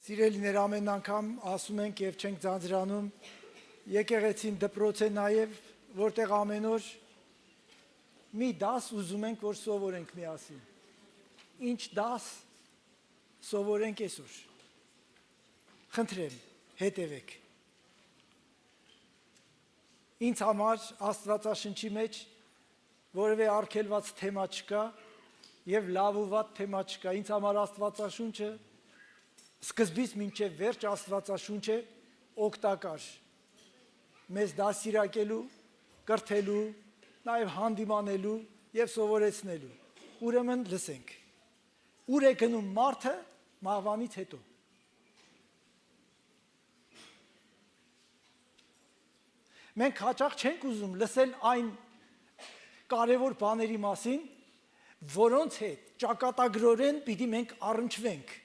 Սիրելիներ, ամեն անգամ ասում ենք եւ չենք ձանձրանում, եկեղեցին դպրոց է նաեւ, որտեղ ամեն օր մի դաս ուզում ենք, որ սովորենք միասին։ Ինչ դաս սովորենք այսօր։ Խնդրեմ, հետևեք։ Ինձ համար Աստվածաշնչի մեջ որևէ արգելված թեմա չկա եւ լավ ու վատ թեմա չկա։ Ինձ համար Աստվածաշունչը սկզբից մինչև վերջ Աստվածաշունչ է օգտակար մեզ դասիրակելու, կրթելու, նաև հանդիմանելու եւ սովորեցնելու։ Ուրեմն լսենք։ Ուր է գնում մարդը մահվանից հետո։ Մենք հաճախ չենք ուզում լսել այն կարևոր բաների մասին, որոնց հետ ճակատագրորեն պիտի մենք առնչվենք։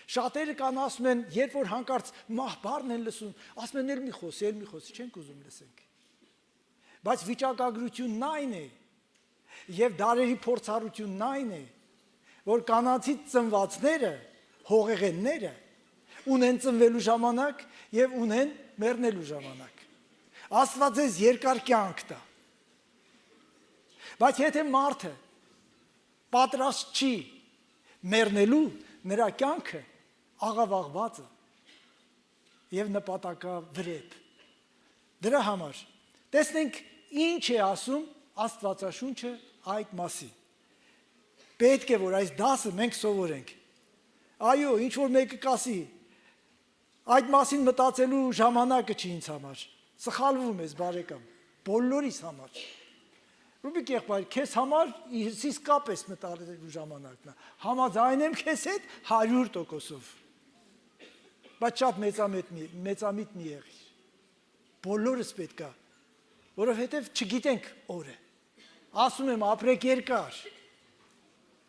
Շատերը կան ասում են, երբ որ հանկարծ մահբարն են լսում, ասում են, մի խոսի, չենք ուզում լսենք։ Բայց վիճակագրությունն այն է, եւ դարերի փորձառությունն այն է, որ կանացից ծնվածները, հողեղենները, ունեն ծնվելու ժամանակ եւ ունեն մեռնելու ժամանակ։ Աստված ձեզ երկար կյանք տա։ Բայց եթե մարդը պատրաստ չի մեռնելու, նրա կյանքը աղավաղված է եւ նպատակավրեպ։ Դրա համար տեսնենք ինչ է ասում Աստվածաշունչը այդ մասին։ Պետք է որ այս դասը մենք սովորենք։ Այո, ինչ որ մեկը կասի, այդ մասին մտածելու ժամանակը չի ինձ համար։ Սխալվում ես, բարեկամ, բոլորիս համար։ Ռուբիկ եղբայր, քեզ համար իսկապես մտածելու ժամանակն է։ Համաձայն եմ քեզ հետ 100%-ով։ Բայց շատ մեծամիտ մի եղիր։ Բոլորս պետք է, որովհետև չգիտենք օրը։ Ասում եմ, ապրեք երկար։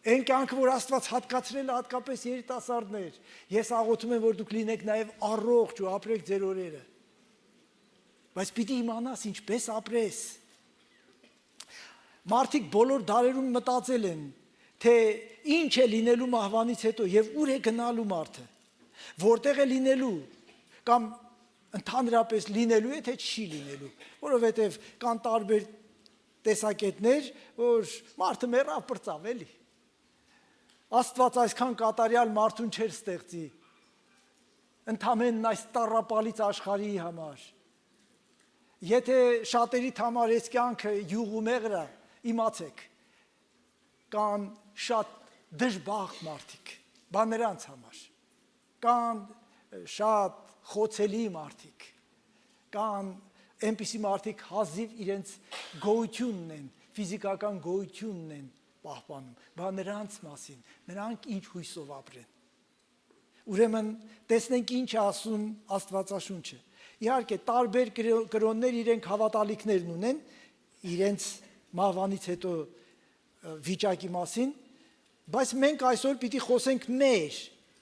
Այն կյանքը, որ Աստված հատկացրել է հատկապես երիտասարդներ, ես աղոթում եմ, որ դուք լինեք նաև առողջ ու ապրեք ձեր օրերը։ Բայց պիտի իմանաս ինչպես ապրես։ Մարդիկ բոլոր դարերում մտածել են, թե ինչ է լինելու մահվանից հետո եւ ուր է գնալու մարդը, որտեղ է լինելու կամ ընդհանրապես լինելու է, թե չի լինելու, որովհետեւ կան տարբեր տեսակետներ, որ մարդը մեռավ բրծավ էլի։ Աստված այսքան կատարյալ մարդուն չէր ստեղծի, ընդամենն այս տառապալից աշխարհի համար։ Եթե շատերիդ համար այս կյանքը յուղ ու մեղր է, իմացեք, կան շատ դժբախտ մարդիկ, բան նրանց համար, կան շատ խոցելի մարդիկ, կան այնպիսի մարդիկ հազիվ իրենց գոյությունն են, ֆիզիկական գոյությունն են պահպանում, բան նրանց մասին, նրանք ինչ հույսով ապրեն։ Ուրեմն տեսնենք ինչ է ասում Աստվածաշունչը։ Իհարկե, տարբեր կրոններ իրենք հավատալիքներն ունեն, իրենց մահվանից հետո վիճակի մասին, բայց մենք այսօր պիտի խոսենք մեր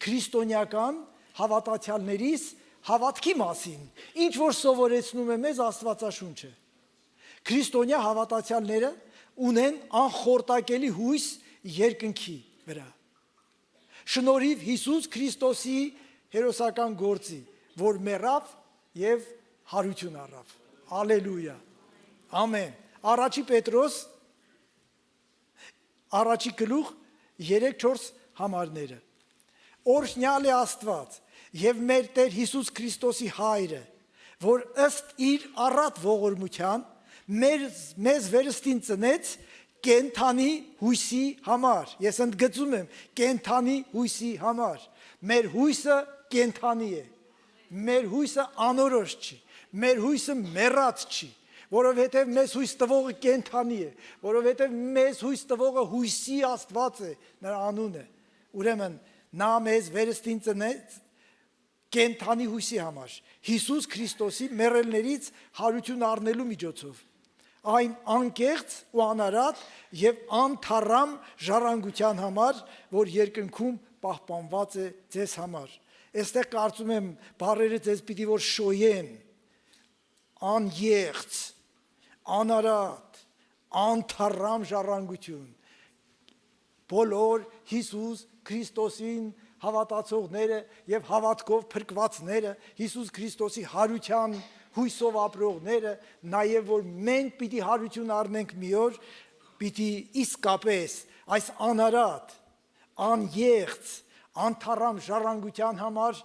քրիստոնեական հավատացյալներիս հավատքի մասին, ինչ որ սովորեցնում է մեզ Աստվածաշունչը։ Քրիստոնյա հավատացյալները ունեն անխորտակելի հույս երկնքի վրա։ Շնորհիվ Հիսուս Քրիստոսի հերոսական գործի, որ մեռավ եւ հարություն առավ։ Ալելույա։ Ամեն։ Առաջի Պետրոս առաջի գլուխ 3-4 համարները։ Օրհնյալ է Աստված եւ մեր Տեր Հիսուս Քրիստոսի Հայրը, որ ըստ իր առատ ողորմության մեզ վերստին ծնեց կենթանի հույսի համար։ Ես ընդգծում եմ, կենթանի հույսի համար։ Մեր հույսը կենթանի է։ Մեր հույսը անորոշ չի, մեր հույսը մեռած չի, որովհետև մեզ հույս տվողը կենթանի է, որովհետև մեզ հույս տվողը հույսի Աստված է, նրա անունը։ Ուրեմն նա մեզ վերստին ծնեց կենթանի հույսի համար, Հիսուս Քրիստոսի մեռելներից հարություն առնելու միջոցով, այն անկեղծ ու անարատ եւ անթառամ ժառանգության համար, որ երկնքում պահպանված է ձեզ համար։ Այստեղ կարծում եմ բառերը ձեզ պիտի որ շոյեն, անեղծ, անարատ, անթառամ ժառանգություն, բոլոր Հիսուս Քրիստոսին հավատացողները եւ հավատքով փրկվածները, Հիսուս Քրիստոսի հարության հույսով ապրողները, նաեւ որ մենք պիտի հարություն առնենք մի օր, պիտի իսկապես այս անարատ, անեղծ, անթառամ ժառանգության համար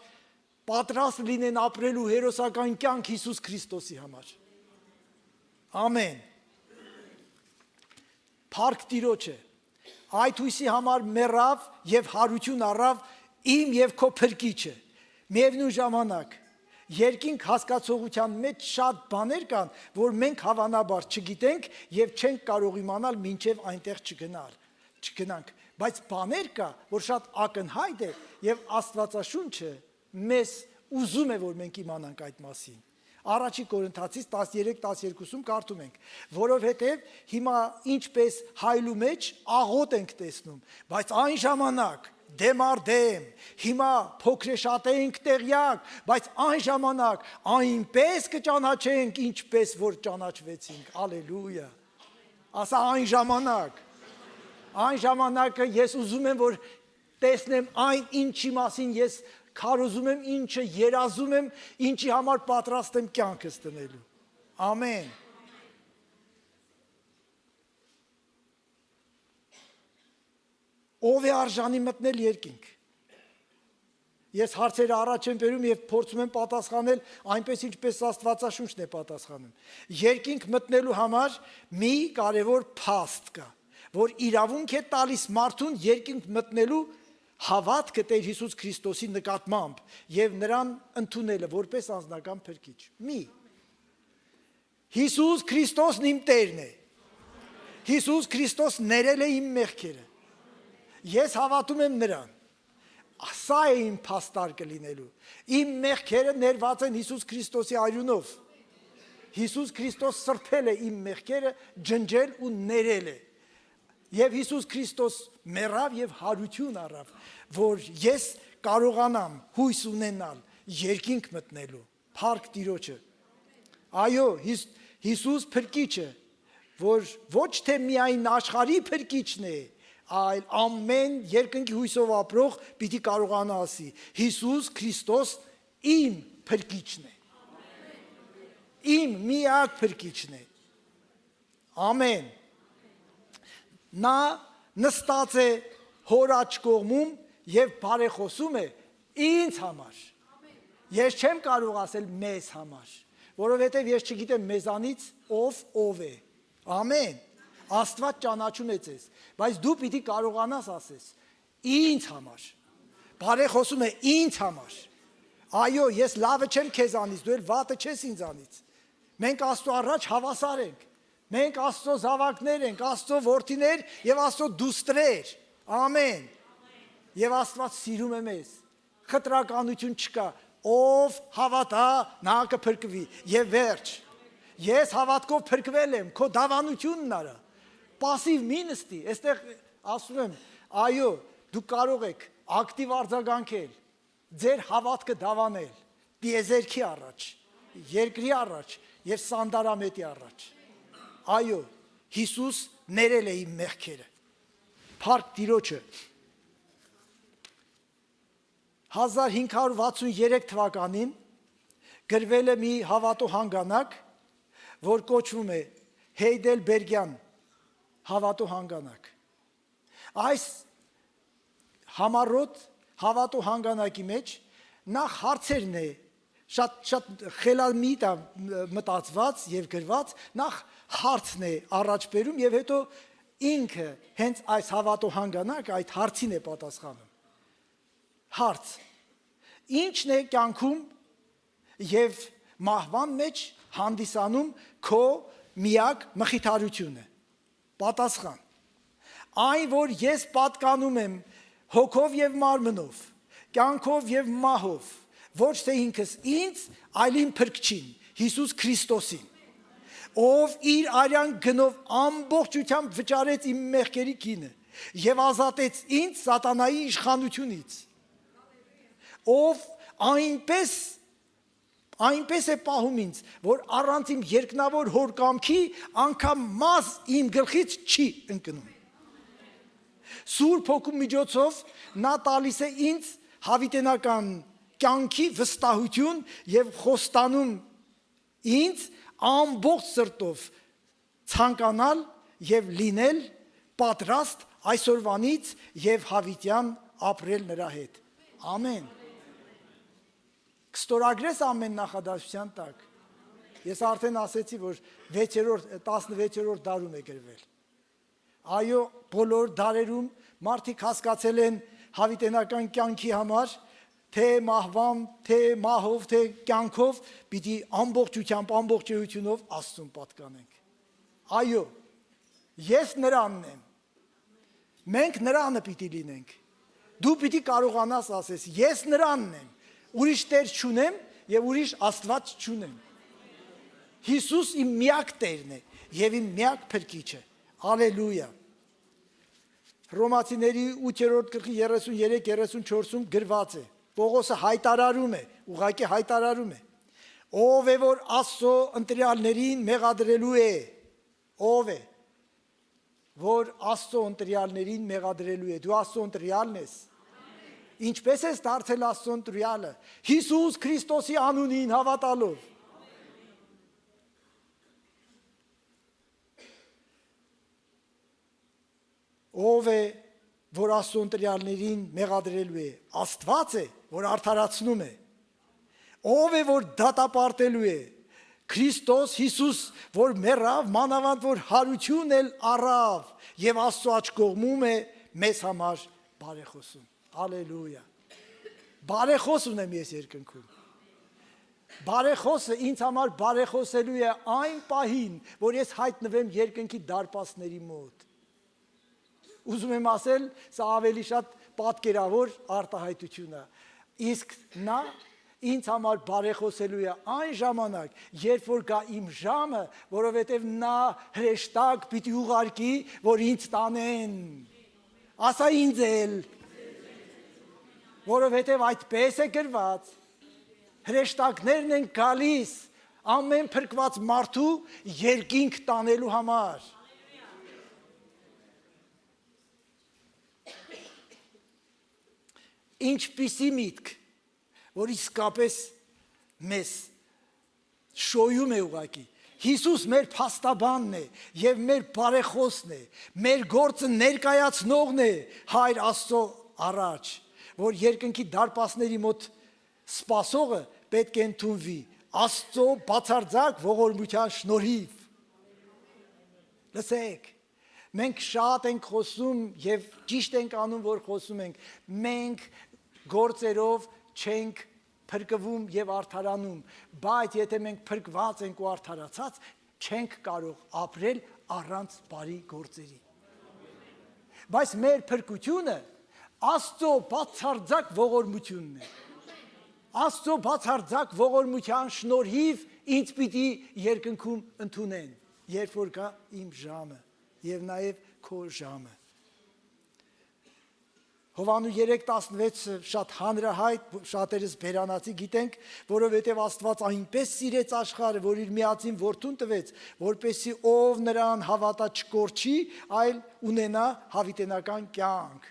պատրաստ լինեն ապրելու հերոսական կյանք Հիսուս Քրիստոսի համար։ Ամեն։ Փառք Տիրոջը։ Այդ հույսի համար մեռավ եւ հարություն առավ իմ եւ քո փրկիչը։ Միևնույն ժամանակ երկինք հասկացողության մեջ շատ բաներ կան, որ մենք հավանաբար չգիտենք եւ չենք կարող իմանալ մինչեւ այնտեղ չգնանք, բայց բաներ կա, որ շատ ակնհայտ է եւ Աստվածաշունչը մեզ ուզում է, որ մենք իմանանք այդ մասին։ Առաջի Կորինթացիս 13-12-ում կարդում ենք, որովհետև հիմա ինչպես հայլու մեջ աղոտ ենք տեսնում, բայց այն ժամանակ դեմ առ դեմ, հիմա փոքրեշատե ենք տեղյակ, բայց այն ժամանակ այնպես կճանաչենք, ինչպես որ ճանաչվեցինք, ալելույա, ասա այն ժամանակը ես ուզում եմ, որ տեսնեմ այն ինչի մասին ես քարոզում եմ, ինչը երազում եմ, ինչի համար պատրաստ եմ կյանքս տնելու, ամեն։ Ով է արժանի մտնել երկինք։ Ես հարցերը առաջ եմ բերում եւ փորձում եմ պատասխանել այնպես ինչպես Աստվածաշունչն է պատասխանում։ Երկինք մտնելու համար մի կարևոր փաստ կա, որ իրավունք է տալիս մարդուն երկինք մտնելու հավատքը Տեր Հիսուս Քրիստոսի նկատմամբ եւ նրան ընդունելը որպես անձնական փրկիչ։ Մի Հիսուս Քրիստոսն իմ Տերն է։ Հիսուս Քրիստոս ներել է իմ մեղքերը։ Ես հավատում եմ նրան։ Սա է իմ փաստարկը լինելու։ Իմ մեղքերը ներված են Հիսուս Քրիստոսի արյունով։ Հիսուս Քրիստոս սրբել է իմ մեղքերը, ջնջել ու ներել է։ Եվ Հիսուս Քրիստոս մեռավ եւ հարություն առավ, որ ես կարողանամ հույս ունենալ երկինք մտնելու։ Փառք Տիրոջը։ Այո, Հիսուս փրկիչը, որ ոչ թե միայն աշխարհի փրկիչն է, այլ ամեն երկնքի հույսով ապրող պիտի կարողանա ասի. Հիսուս Քրիստոս իմ փրկիչն է։ Իմ միակ փրկիչն է։ Ամեն։ Նա նստած է հոր աջ կողմում եւ բարեխոսում է ինձ համար։ Ես չեմ կարող ասել մեզ համար, որովհետեւ ես չգիտեմ մեզանից ով է։ Ամեն։ Աստված ճանաչում է ձեզ, բայց դու պիտի կարողանաս ասես ինձ համար։ Բարեխոսում է ինձ համար։ Այո, ես լավը չեմ քեզանից, դու էլ վատը չես ինձանից։ Մենք Աստծո առաջ հավասար ենք։ Մենք Աստծո զավակներ ենք, Աստծո որդիներ եւ Աստծո դուստրեր։ Ամեն։ Եվ Աստված սիրում է մեզ։ Խտրականություն չկա։ Ով հավատա, նա կփրկվի։ Եվ վերջ։ Ես հավատքով փրկվել եմ, քո դավանությունն արա։ Պասիվ մի նստի, այստեղ ասում եմ, այո, դուք կարող եք ակտիվ արձագանքել, ձեր հավատքը դավանել, տիեզերքի առաջ, երկրի առաջ եւ սանդարամետի առաջ։ Այո, Հիսուս ներել է իմ մեղքերը։ Փառք Տիրոջը։ 1563 թվականին գրվել է մի հավատո հանգանակ, որ կոչվում է Heidelbergian հավատո հանգանակ։ Այս համառոտ հավատո հանգանակի մեջ նախ հարցերն է շատ խելամիտ մտածված եւ գրված, նախ հարցն է առաջ բերում եւ հետո ինքը հենց այս հավատո հանգանակ այդ հարցին է պատասխանում։ Հարց. Ինչն է կյանքում եւ մահվան մեջ հանդիսանում քո միակ մխիթարությունը։ Պատասխան. այն, որ ես պատկանում եմ հոգով եւ մարմնով, կյանքով եւ մահով, ոչ թե ինքս ինձ, այլ իմ փրկչին, Հիսուս Քրիստոսին, ով իր արյան գնով ամբողջությամբ վճարեց իմ մեղքերի գինը եւ ազատեց ինձ սատանայի իշխանությունից, ով այնպես է պահում ինձ, որ առանց իմ երկնավոր հոր կամքի անգամ մազ իմ գլխից չի ընկնում։ Սուրբ Հոգու միջոցով նա տալիս է ինձ հավիտենական կյանքի վստահություն եւ խոստանում ինձ ամբողջ սրտով ցանկանալ եւ լինել պատրաստ այսօրվանից եւ հավիտյան ապրել նրա հետ։ Ամեն։ Կստորագրես ամեն նախադասության տակ։ Ես արդեն ասեցի, որ 16-րդ դարում է գրվել։ Այո, բոլոր դարերում մարդիկ հասկացել են հավիտենական կյանքի համար, թե մահվան, թե մահով, թե կյանքով պիտի ամբողջությամբ, ամբողջ էությունով Աստծուն պատկանենք։ Այո, ես նրանն եմ։ Մենք նրանը պիտի լինենք։ Դու պիտի կարողանաս ասես, ես նրանն եմ, ուրիշ Տեր չունեմ եւ ուրիշ Աստված չունեմ։ Հիսուս իմ միակ Տերն է եւ իմ միակ Փրկիչը։ Ալելույա։ Ռոմացիների 8-րդ գլխի 33-34-ում գրված է։ Պողոսը հայտարարում է, ուղղակի հայտարարում է։ Ով է որ Աստծո ընտրյալներին մեղադրելու է։ Ով է որ Աստծո ընտրյալներին մեղադրելու է։ Դու Աստծո ընտրյալն ես։ Ինչպես ես դարձել Աստծո ընտրյալը։ Հիսուս Քրիստոսի անունին հավատալով։ Ով է որ Աստծո ընտրյալներին մեղադրելու է։ Աստված է, որ արդարացնում է։ Ով է որ դատապարտելու է։ Քրիստոս Հիսուս, որ մեռավ, մանավանդ որ հարություն էլ առավ եւ Աստծո աջ կողմում է մեզ համար բարեխոսում։ Ալելույա։ Բարեխոս ունեմ ես երկնքում։ Բարեխոսը ինձ համար բարեխոսելու է այն պահին, որ ես հայտնվեմ երկնքի դարպասների մոտ։ Ուզում եմ ասել, սա ավելի շատ պատկերավոր արտահայտություն է։ Իսկ նա ինձ համար բարեխոսելու է այն ժամանակ, երբ որ գա իմ ժամը, որովհետև նա հրեշտակ պիտի ուղարկի, որ ինձ տանեն։ Ասա ինձ էլ, որովհետև այդպես է գրված, հրեշտակներն են գալիս ամեն փրկված մարդու երկինք տանելու համար։ Ինչպիսի միտք, որ իսկապես մեզ շոյում է ուղղակի։ Հիսուս մեր փաստաբանն է եւ մեր բարեխոսն է, մեր գործը ներկայացնողն է Հայր Աստծո առաջ, որ երկնքի դարպասների մոտ սպասողը պետք է ընդունվի Աստծո բացարձակ ողորմության շնորհիվ։ Լսեք, մենք շատ ենք խոսում եւ ճիշտ ենք անում, որ խոսում ենք, մենք գործերով չենք փրկվում եւ արդարանում, բայց եթե մենք փրկված ենք ու արդարացած, չենք կարող ապրել առանց բարի գործերի։ Բայց մեր փրկությունը Աստծո բացարձակ ողորմությունն է։ Աստծո բացարձակ ողորմության շնորհիվ ինձ պիտի երկնքում ընդունեն, երբ որ գա իմ ժամը եւ նաեւ քո ժամը։ Հովանու 3:16-ը շատ հանրահայտ, շատերս բերանացի գիտենք, որովհետև Աստված այնպես սիրեց աշխարհը, որ իր միածին որդուն տվեց, որպեսզի ով նրան հավատա չկորչի, այլ ունենա հավիտենական կյանք։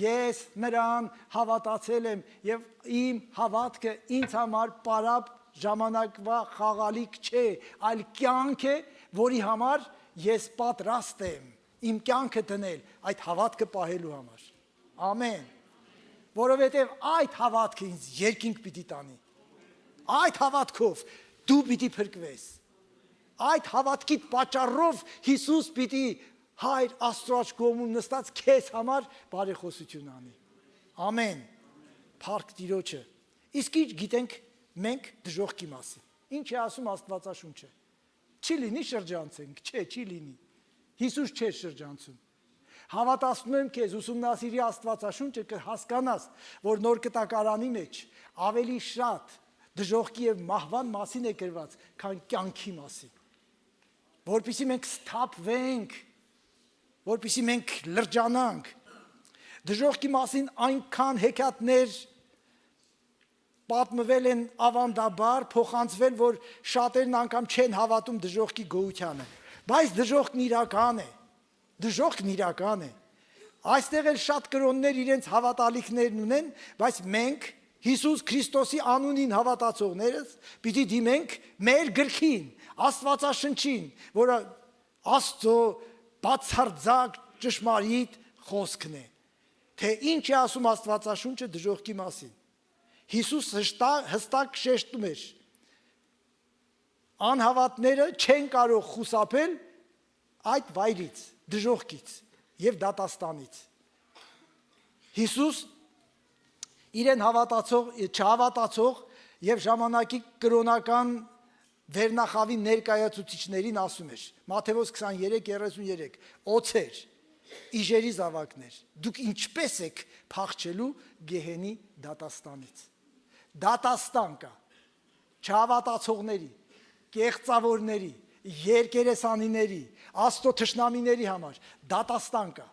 Ես նրան հավատացել եմ եւ իմ հավատքը ինձ համար պարապ ժամանակվա խաղալիք չէ, այլ կյանք է, որի համար ես պատրաստ եմ իմ կյանքը դնել այդ հավատքը պահելու համար։ Ամեն, որովհետև այդ հավատքը ինձ երկինք պիտի տանի, այդ հավատքով դու պիտի փրկվես, այդ հավատքի պատճառով Հիսուս պիտի Հայր Աստծո աջ կողմում նստած քեզ համար բարեխոսություն անի, ամեն, փառք Տիրոջը, իսկ ինչ գիտենք մենք դժոխքի մասին, ինչ է ասում Աստվածաշունչը, չի լինի շրջանցենք, չի լինի, Հիսուս չէ շրջանցում, Հավատացնում եմ քեզ, ուսումնասիրի Աստվածաշունչը կհասկանաս, որ նոր կտակարանի մեջ ավելի շատ դժոխքի եւ մահվան մասին է գրված, քան կյանքի մասին։ Որպեսզի մենք սթափվենք, որպեսզի մենք լրջանանք։ Դժոխքի մասին այնքան հեքիաթներ պատմվել են ավանդաբար, փոխանցվել, որ շատերն անգամ չեն հավատում դժոխքի գոյությանը, բայց դժոխքն իրական է։ Դժոխքն իրական է։ Այստեղ էլ շատ կրոններ իրենց հավատալիքներն ունեն, բայց մենք Հիսուս Քրիստոսի անունին հավատացողներս պիտի դիմենք մեր գրքին, Աստվածաշնչին, որը Աստծո բացարձակ ճշմարիտ խոսքն է, թե ինչ է ասում Աստվածաշունչը դժոխքի մասին։ Հիսուս հստակ շեշտում էր. անհավատները չեն կարող խուսափել այդ վայրից, դժոխքից եւ դատաստանից։ Հիսուս իրեն չհավատացող եւ ժամանակի կրոնական վերնախավի ներկայացուցիչներին ասում էր, Մատթեոս 23:33, օձեր, իժերի զավակներ, դուք ինչպես եք փախչելու գեհենի դատաստանից։ Դատաստան կա չհավատացողների, կեղծավորների, երկերեսանիների, Աստծո թշնամիների համար դատաստան կա։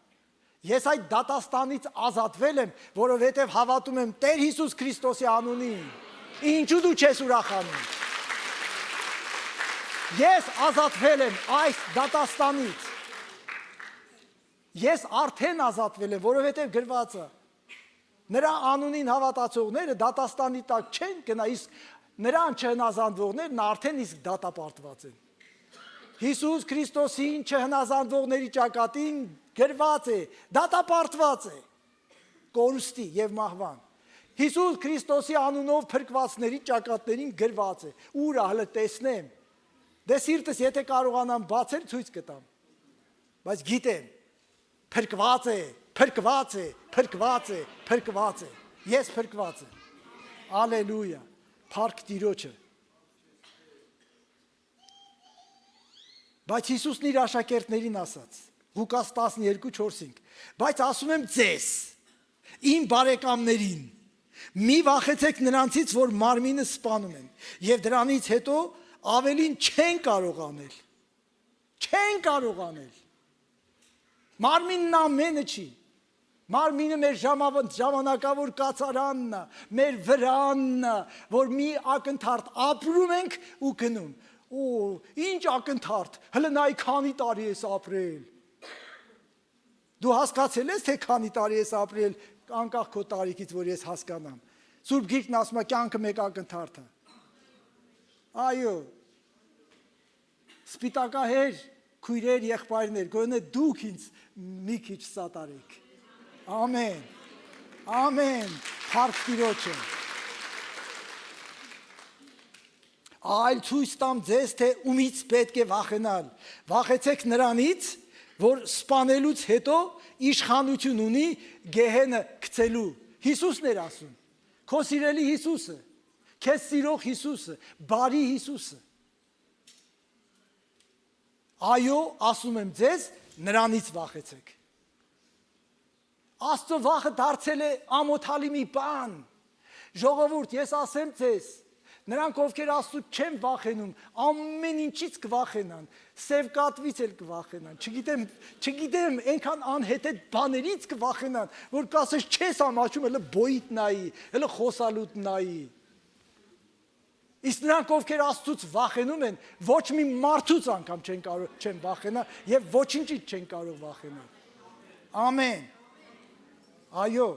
Ես այդ դատաստանից ազատվել եմ, որովհետև հավատում եմ Տեր Հիսուս Քրիստոսի անունին։ Ինչու դու չես ուրախանում։ Ես ազատվել եմ այս դատաստանից։ Ես արդեն ազատվել եմ, որովհետև գրված է. նրա անունին հավատացողները դատաստանի տակ չեն գնա, իսկ նրան չհնազանդվողներն արդեն իսկ դատապարտված են։ Հիսուս Քրիստոսին չհնազանդվողների ճակատին գրված է, դատապարտված է, կորուստի եւ մահվան։ Հիսուս Քրիստոսի անունով փրկվածների ճակատներին գրված է, ուր հələ տեսնեմ։ Դե սիրտս եթե կարողանամ բացել ցույց կտամ։ Բայց գիտեմ, փրկված է, փրկված է, փրկված է, փրկված է։ Ես փրկված եմ։ Ալելույա, փառք Տիրոջը։ Բայց Հիսուսն իր աշակերտներին ասաց, Ղուկաս 12:4-5, բայց ասում եմ ձեզ, իմ բարեկամներին, մի վախեցեք նրանցից, որ մարմինը սպանում են, եւ դրանից հետո ավելին չեն կարող անել։ Չեն կարող անել։ Մարմինն ամենը չի։ Մարմինը մեր ժամանակավոր կացարանն է, մեր վրանն է, որ մի ակնթարթ ապրում ենք ու գնում։ Օ, ինչ ակնթարթ, հələ նայ քանի տարի ես ապրել։ Դու հասկացել ես, թե քանի տարի ես ապրել, անկախ քո տարիքից, որ ես հասկանամ։ Սուրբ Գիրքն ասում է, կյանքը մեկ ակնթարթ է։ Այո։ Սպիտակահեր, քույրեր, եղբայրներ, գոնե դուք ինձ մի քիչ սատարեք։ Ամեն։ Ամեն։ Փառք Տիրոջը։ Այլ ցույց տամ ձեզ, թե ումից պետք է վախենալ։ Վախեցեք նրանից, որ սպանելուց հետո իշխանություն ունի գեհենը գցելու։ Հիսուսն էր ասում։ Քո սիրելի Հիսուսը, քեզ սիրող Հիսուսը, բարի Հիսուսը։ Այո, ասում եմ ձեզ, նրանից վախեցեք։ Աստծո վախը դարձել է ամոթալի մի բան։ Ժողովուրդ, ես ասեմ ձեզ, նրանք ովքեր Աստծուց չեն վախենում, ամեն ինչից կվախենան, սև կատվից էլ կվախենան, չգիտեմ, այնքան անհետետ բաներից կվախենան, որ կասես չես ամաչում, հələ բոյիտ նայի, հələ խոսալուտ նայի։ Իսկ նրանք ովքեր Աստծուց վախենում են, ոչ մի մարդուց անգամ չեն վախենա եւ ոչինչից չեն կարող վախենալ։ Ամեն։ Այո,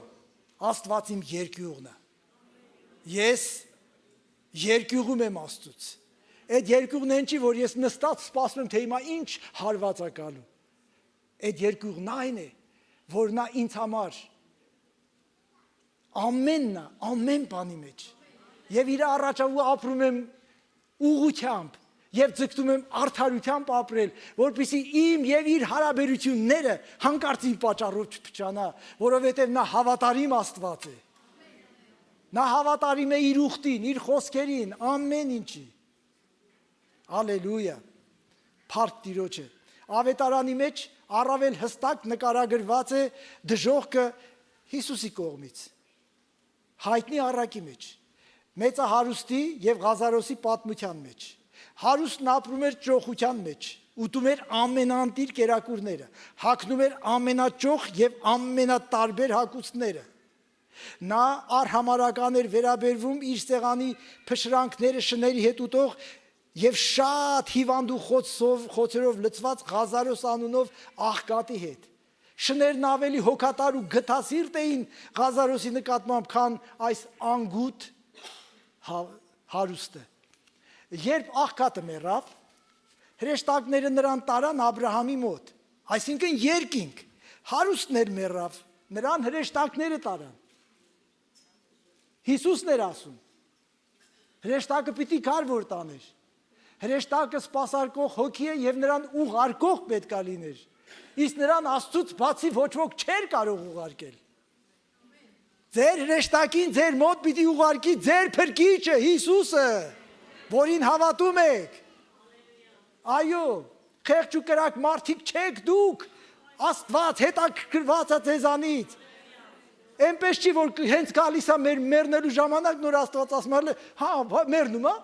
Աստված իմ երկյուղն է։ Ես երկյուղում եմ Աստծուց։ Այդ երկյուղն են չի, որ ես նստած սպասում եմ, թե հիմա ինչ հարված է գալու։ Այդ երկյուղն այն է, որ նա ինձ համար ամենն է, ամեն բանի մեջ։ Եվ իր առաջավու ապրում եմ ուղղությամբ եւ ձգտում եմ արդարությամբ ապրել, որպեսզի իմ եւ իր հարաբերությունները հանկարծ իմ պատճառով չփչանա, որովհետեւ նա հավատարիմ Աստված է։ Նա հավատարիմ է իր ուխտին, իր խոսքերին, ամեն ինչի։ Ալելույա։ Փառք Տիրոջը։ Ավետարանի մեջ առավել հստակ նկարագրված է դժոխքը Հիսուսի կողմից։ Հայտնի առակի մեջ, մեծահարուստի եւ Ղազարոսի պատմության մեջ։ Հարուստն ապրում էր ճոխության մեջ, ուտում էր ամենաանտիր կերակուրները, հագնում էր ամենաճոխ եւ ամենատարբեր հագուստները։ Նա արհամարական էր վերաբերվում իր սեղանի փշրանքները շների հետ ուտող եւ շատ հիվանդ ու խոցերով լցված Ղազարոս անունով աղքատի հետ։ Շներն ավելի հոգատար ու գթասիրտ էին Ղազարոսի նկատմամբ, քան այս անգութ հարուստը։ Երբ աղքատը մեռավ, հրեշտակները նրան տարան Աբրահամի մոտ, այսինքն երկինք, հարուստներ մեռավ, նրան հրեշտակները տարան։ Հիսուսն էր ասում, հրեշտակը պիտի կարևոր տաներ, հրեշտակը սպասարկող հոգի է և նրան ուղարկող պետք է լիներ, իսկ նրան Աստծուց բացի ոչ ոք չէր կարող ուղարկել։ Ձեր հրեշտակին ձեր մոտ պիտի ուղարկի ձեր փրկիչը Հիսուսը, որին հավատում եք։ Այո, խեղճ ու կրակ մարդիկ չեք դուք, Աստված հետաքրքրված է ձեզանից։ Այնպես չի, որ հենց գալիս է մեր մեռնելու ժամանակ, նոր Աստված ասում է, հա, մեռնում է։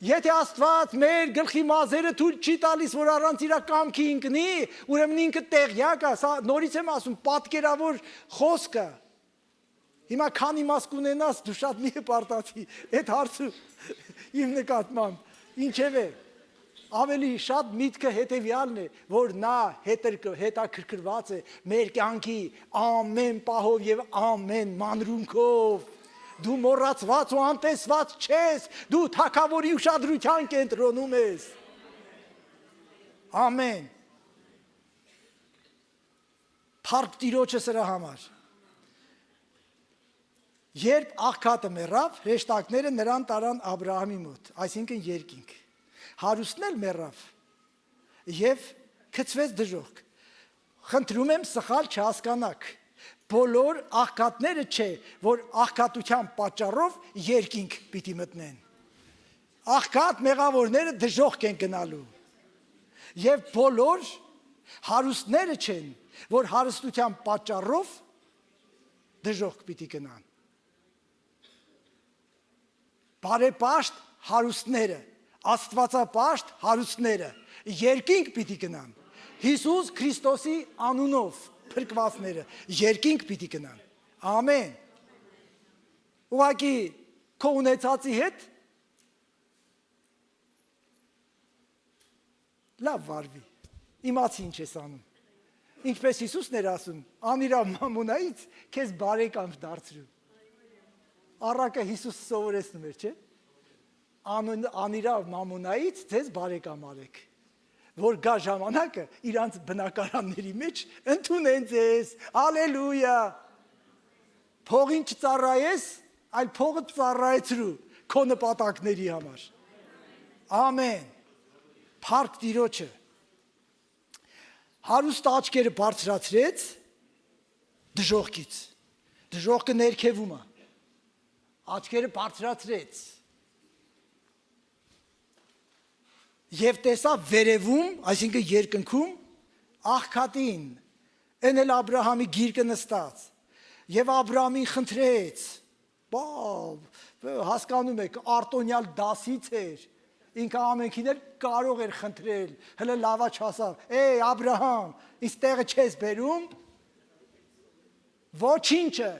Եթե Աստված մեր գլխի մազերը թույլ չի տալիս, որ առանց իր կամքի ընկնի, ուրեմն ինքը տեղյակ է, սա նորից եմ ասում, պատկերավոր խոսք է։ Հիմա քանի մաս կունենաս, դու շատ մի հպարտացի, այդ հարցը իմ նկատմամբ, ինչևէ, ավելի շատ միտքը հետևյալն է, որ նա հետաքրքրված է մեր կյանքի ամեն պահով և ամեն մանրունքով։ Դու մոռացված ու անտեսված չես, դու թագավորի ուշադրության կենտրոնում ես։ Ամեն։ Փառք Տիրոջը սրա համար։ Երբ աղքատը մեռավ, հրեշտակները նրան տարան Աբրահամի մոտ, այսինքն երկինք։ Հարուստն էլ մեռավ և գցվեց դժոխք։ Խնդրում եմ սխալ չհասկանաք, բոլոր աղքատները չէ, որ աղքատության պատճառով երկինք պիտի մտնեն։ Աղքատ մեղավորները դժոխք են գնալու։ Եվ բոլոր հարուստները չեն, որ հարստության պատճառով դժոխք պիտի գնան։ Բարեպաշտ հարուստները, Աստվածապաշտ հարուստները երկինք պիտի գնան։ Հիսուս Քրիստոսի անունով փրկվածները երկինք պիտի գնան։ Ամեն։ Ուղղակի քո ունեցածի հետ լավ վարվի։ Իմացի ինչ ես անում։ Ինչպես Հիսուսն էր ասում, անիրավ մամոնայից քեզ բարեկամ դարձրու։ Առակը Հիսուս սովորեցնում էր, չէ՞։ Անիրավ մամոնայից ձեզ բարեկամ արեք, որ գա ժամանակը իրանց բնակարանների մեջ ընդունեն ձեզ, ալելույա, փողին չծառայես, այլ փողը ծառայեցրու քո նպատակների համար, ամեն, փառք Տիրոջը, հարուստ աչքերը բարձրացրեց դժոխքից, դժոխքը ներքևում է, աչքերը բարձրացրեց, և տեսավ վերևում, այսինքն երկնքում, աղքատին, են էլ Աբրահամի գիրկը նստած, և Աբրահամին խնդրեց, հասկանում եք, արտոնյալ դասից էր, ինքը ամենքին էլ կարող էր խնդրել, հլը լավա չասավ, Աբրահամ, ինձ տեղը չես բերում, ոչինչը,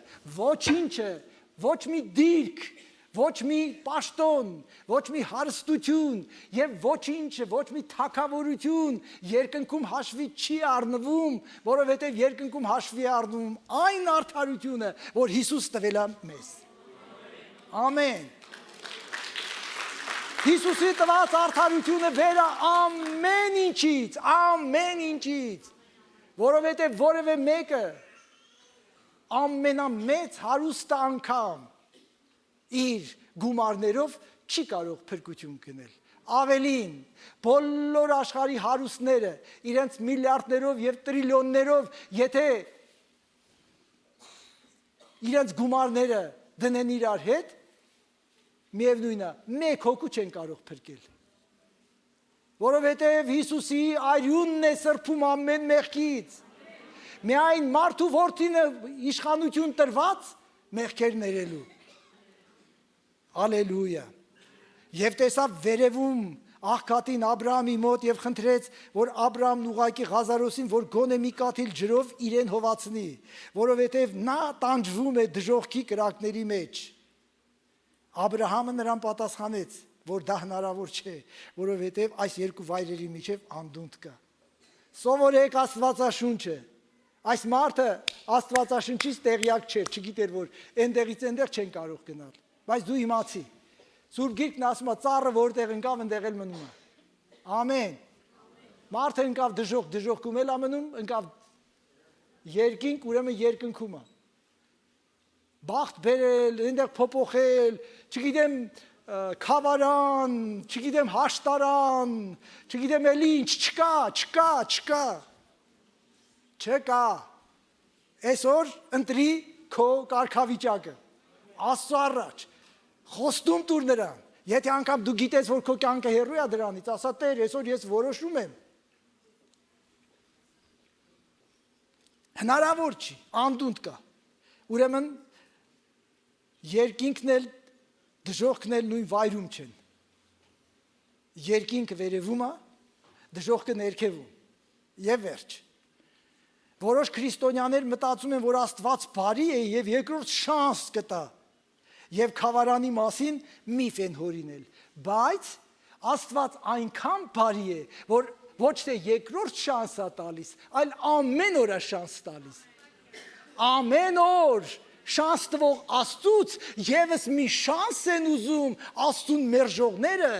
ոչ մի դիրք, ոչ մի պաշտոն, ոչ մի հարստություն և ոչինչը, ոչ մի թագավորություն երկնքում հաշվի չի առնվում, որովհետև երկնքում հաշվի առնում այն արդարությունը, որ Հիսուս տվել է մեզ։ Ամեն։ Հիսուսի տված արդարությունը վեր է ամեն ինչից, որովհետև որևէ մեկը ամենամեծ հարուստը անգամ իր գումարներով չի կարող փրկություն գնել։ Ավելին, բոլոր աշխարհի հարուստները իրենց միլիարդներով և տրիլիոններով, եթե իրենց գումարները դնեն իրար հետ, միևնույն է, մեկ հոգու չեն կարող փրկել։ Որովհետև Հիսուսի արյունն է սրբում ամեն մեղքից։ Միայն մարդու որդին է իշխանություն տրված մեղքեր ներելու։ Ալելույա։ Եվ տեսավ վերևում աղքատին Աբրահամի մոտ և խնդրեց, որ Աբրահամն ուղղակի Ղազարոսին, որ գոնե մի կաթիլ ջրով իրեն հովացնի, որովհետև նա տանջվում է դժոխքի կրակների մեջ։ Աբրահամը նրան պատասխանեց, որ դա հնարավոր չէ, որովհետև այս երկու վայրերի միջև անդունդ կա։ Սովորեք Աստվածաշունչը, Այս մարդը Աստվածաշնչից տեղյակ չէր, չգիտեր, որ այնտեղից այնտեղ չեն կարող գնալ։ Բայց դու իմացի։ Սուրբ Գիրքն ասում է, ծառը որտեղ ընկավ, այնտեղ էլ մնում է։ Ամեն։ Մարդը ընկավ դժոխքում էլ ամնում, ընկավ երկինք, ուրեմն երկնքում է։ Բախտ բերել, այնտեղ փոփոխել, չգիտեմ, քավարան, չգիտեմ, հաշտարան, չգիտեմ էլ ինչ, չկա։ Չկա։ Այսօր ընտրի քո կարգավիճակը։ Աստծո առաջ խոստում տուր նրան։ Եթե անգամ դու գիտես, որ քո կյանքը հեռու է դրանից, ասա Տեր, այսօր ես որոշում եմ։ Հնարավոր չի, անդունդ կա։ Ուրեմն երկինքն էլ դժոխքն էլ նույն վայրում չեն։ Երկինքը վերևում է, դժոխքը ներքևում։ Եվ վերջ։ Որոշ քրիստոնյաներ մտածում են, որ Աստված բարի է եւ երկրորդ շանս կտա։ Եվ քավարանի մասին միֆ են հորինել։ Բայց Աստված այնքան բարի է, որ ոչ թե երկրորդ շանս է տալիս, այլ ամեն օր է շանս տալիս։ Ամեն օր շանս տվող Աստծուց եւս մի շանս են ուզում Աստծուն մերժողները,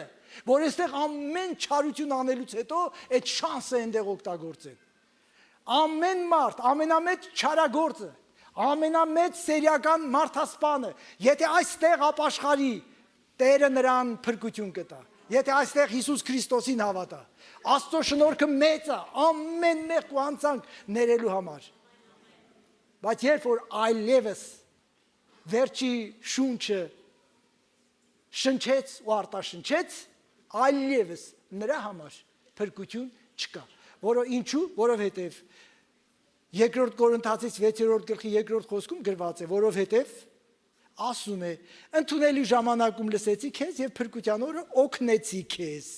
որ այստեղ ամեն չարություն անելուց հետո այդ շանսը այնտեղ օգտագործեն։ Ամեն մարդ, ամենամեծ չարագործը, ամենամեծ սերիական մարդասպանը, եթե այստեղ ապաշխարի, Տերը նրան փրկություն կտա։ Եթե այստեղ Հիսուս Քրիստոսին հավատա, Աստծո շնորհքը մեծ է, ամեն մեղք ու անցանք ներելու համար։ Բայց երբ որ այլևս վերջի շունչը շնչեց ու արտաշնչեց, այլևս նրա համար փրկություն չկա։ Ինչու? Որովհետև Երկրորդ Կորինթացիս 6-րդ գլխի 2-րդ խոսքում գրված է, որովհետև ասում է, ընդունելի ժամանակում լսեցի քեզ եւ փրկության օրը օգնեցի քեզ։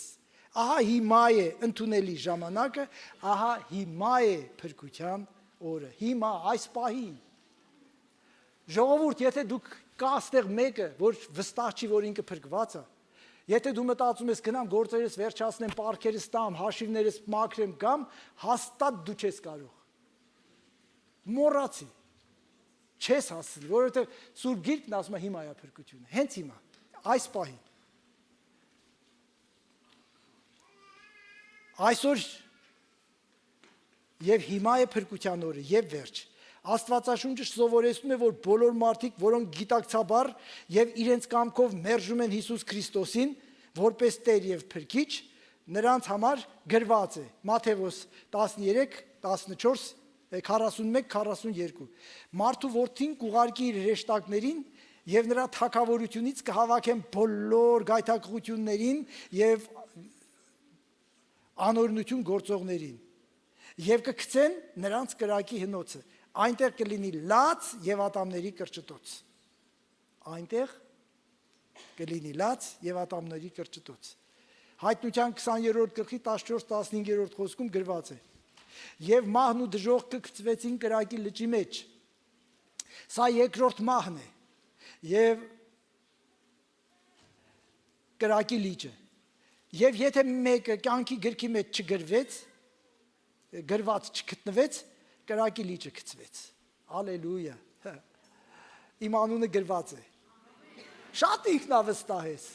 Ահա հիմա է ընդունելի ժամանակը, ահա հիմա է փրկության օրը։ Հիմա այս պահին։ Ժողովուրդ, եթե դուք կա այստեղ մեկը, որ վստահ չի, որ ինքը փրկված է, եթե դու մտածում ես գնամ գործերս վերջացնեմ, պարքերս տամ, հաշիվներս մաքրեմ կամ հաստատ դու չես կարող։ Մոռացի։ Չես հասցնի, որովհետև Սուրբ Գիրքն ասում է հիմա է փրկությունը, հենց հիմա, այս պահին։ Այսօր եւ հիմա է փրկության օրը եւ վերջ։ Աստվածաշունչը սովորեցնում է, որ բոլոր մարդիկ, որոնք գիտակցաբար եւ իրենց կամքով մերժում են Հիսուս Քրիստոսին որպես Տեր եւ Փրկիչ, նրանց համար գրված է Մատթեոս 13, 14, 41, 42։ Մարդու որդին կուղարկի իր հրեշտակներին եւ նրա թագավորությունից կհավաքեն բոլոր գայթակղություններին եւ անօրնություն գործողներին եւ կգցեն նրանց կրակի հնոցը։ Այնտեղ կլինի լաց եւ ատամների կրճտոց։ Այնտեղ կլինի լաց եւ ատամների կրճտոց։ Հայտնության 20-րդ գլխի 14-15-րդ խոսքում գրված է. Եվ մահն ու դժոխքը գցվեցին կրակի լճի մեջ։ Սա երկրորդ մահն է եւ կրակի լիճը։ Եվ եթե մեկը կյանքի գրքի մեջ չգրվեց, գրված չգտնվեց, կրակի լիճը գցվեց։ Հալելույա։ Իմ անունը գրված է։ Շատ ինքնավստահ ես։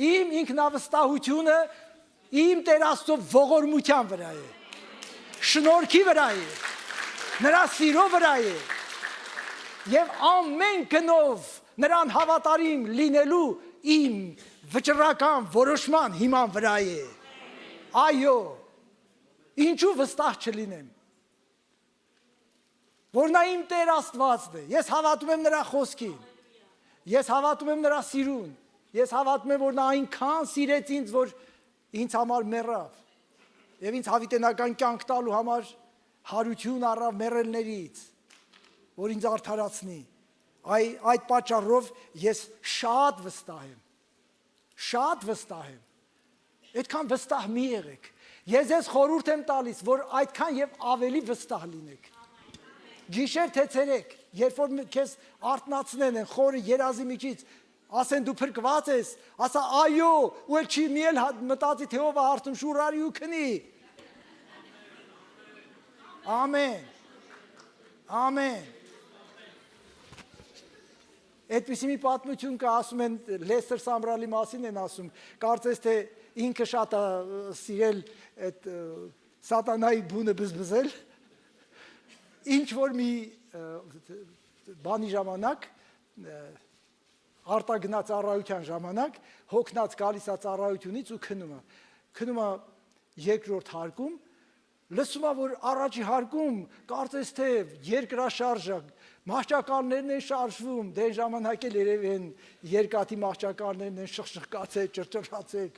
Իմ ինքնավստահությունը իմ Տեր Աստծո ողորմության վրա է։ Շնորհքի վրա է։ Նրա սիրո վրա է։ Եվ ամեն գնով նրան հավատարիմ լինելու իմ վճռական որոշման հիման վրա է։ Այո։ Ինչու վստահ չլինեմ։ Որ նա իմ Տեր Աստվածն է։ Ես հավատում եմ նրա խոսքին։ Ես հավատում եմ նրա սիրուն։ Ես հավատում եմ, որ նա այնքան սիրեց ինձ, որ ինձ համար մեռավ։ Եվ ինձ հավիտենական կյանք տալու համար հարություն առավ մեռելներից, որ ինձ արդարացնի։ Այդ պատճառով ես շատ վստահ եմ։ Շատ վստահ եմ։ Այդքան վստահ մի եղեք։ Ես ձեզ խորհուրդ եմ տալիս, որ այդքան եւ ավելի վստահ լինեք։ Գիշեր թե ցերեկ, երբ որ քեզ արթնացնեն են խորը երազի միջից, ասեն դու փրկված ես, ասա այո, ու էլ չի միել մտածի թե ով է հարթում շուրարի ու քնի։ Ամեն։ Ամեն։ Այդպիսի մի պատմություն կա, ասում են Լեսթեր Սամբրալի մասին են ասում, կարծես թե ինքը շատ է սիրել այդ սատանայի բունը բզբզել, ինչ որ մի բանի ժամանակ, արտագնաց ծառայության ժամանակ, հոգնած գալիս է ծառայությունից ու քնում է երկրորդ հարկում, լսում է, որ առաջի հարկում կարծես թե երկրաշարժ է, մահճակալներն են շարժվում, դե ժամանակ էլ երևի են երկաթի մահճակալներն են շխշխկացել, ճրճրացել,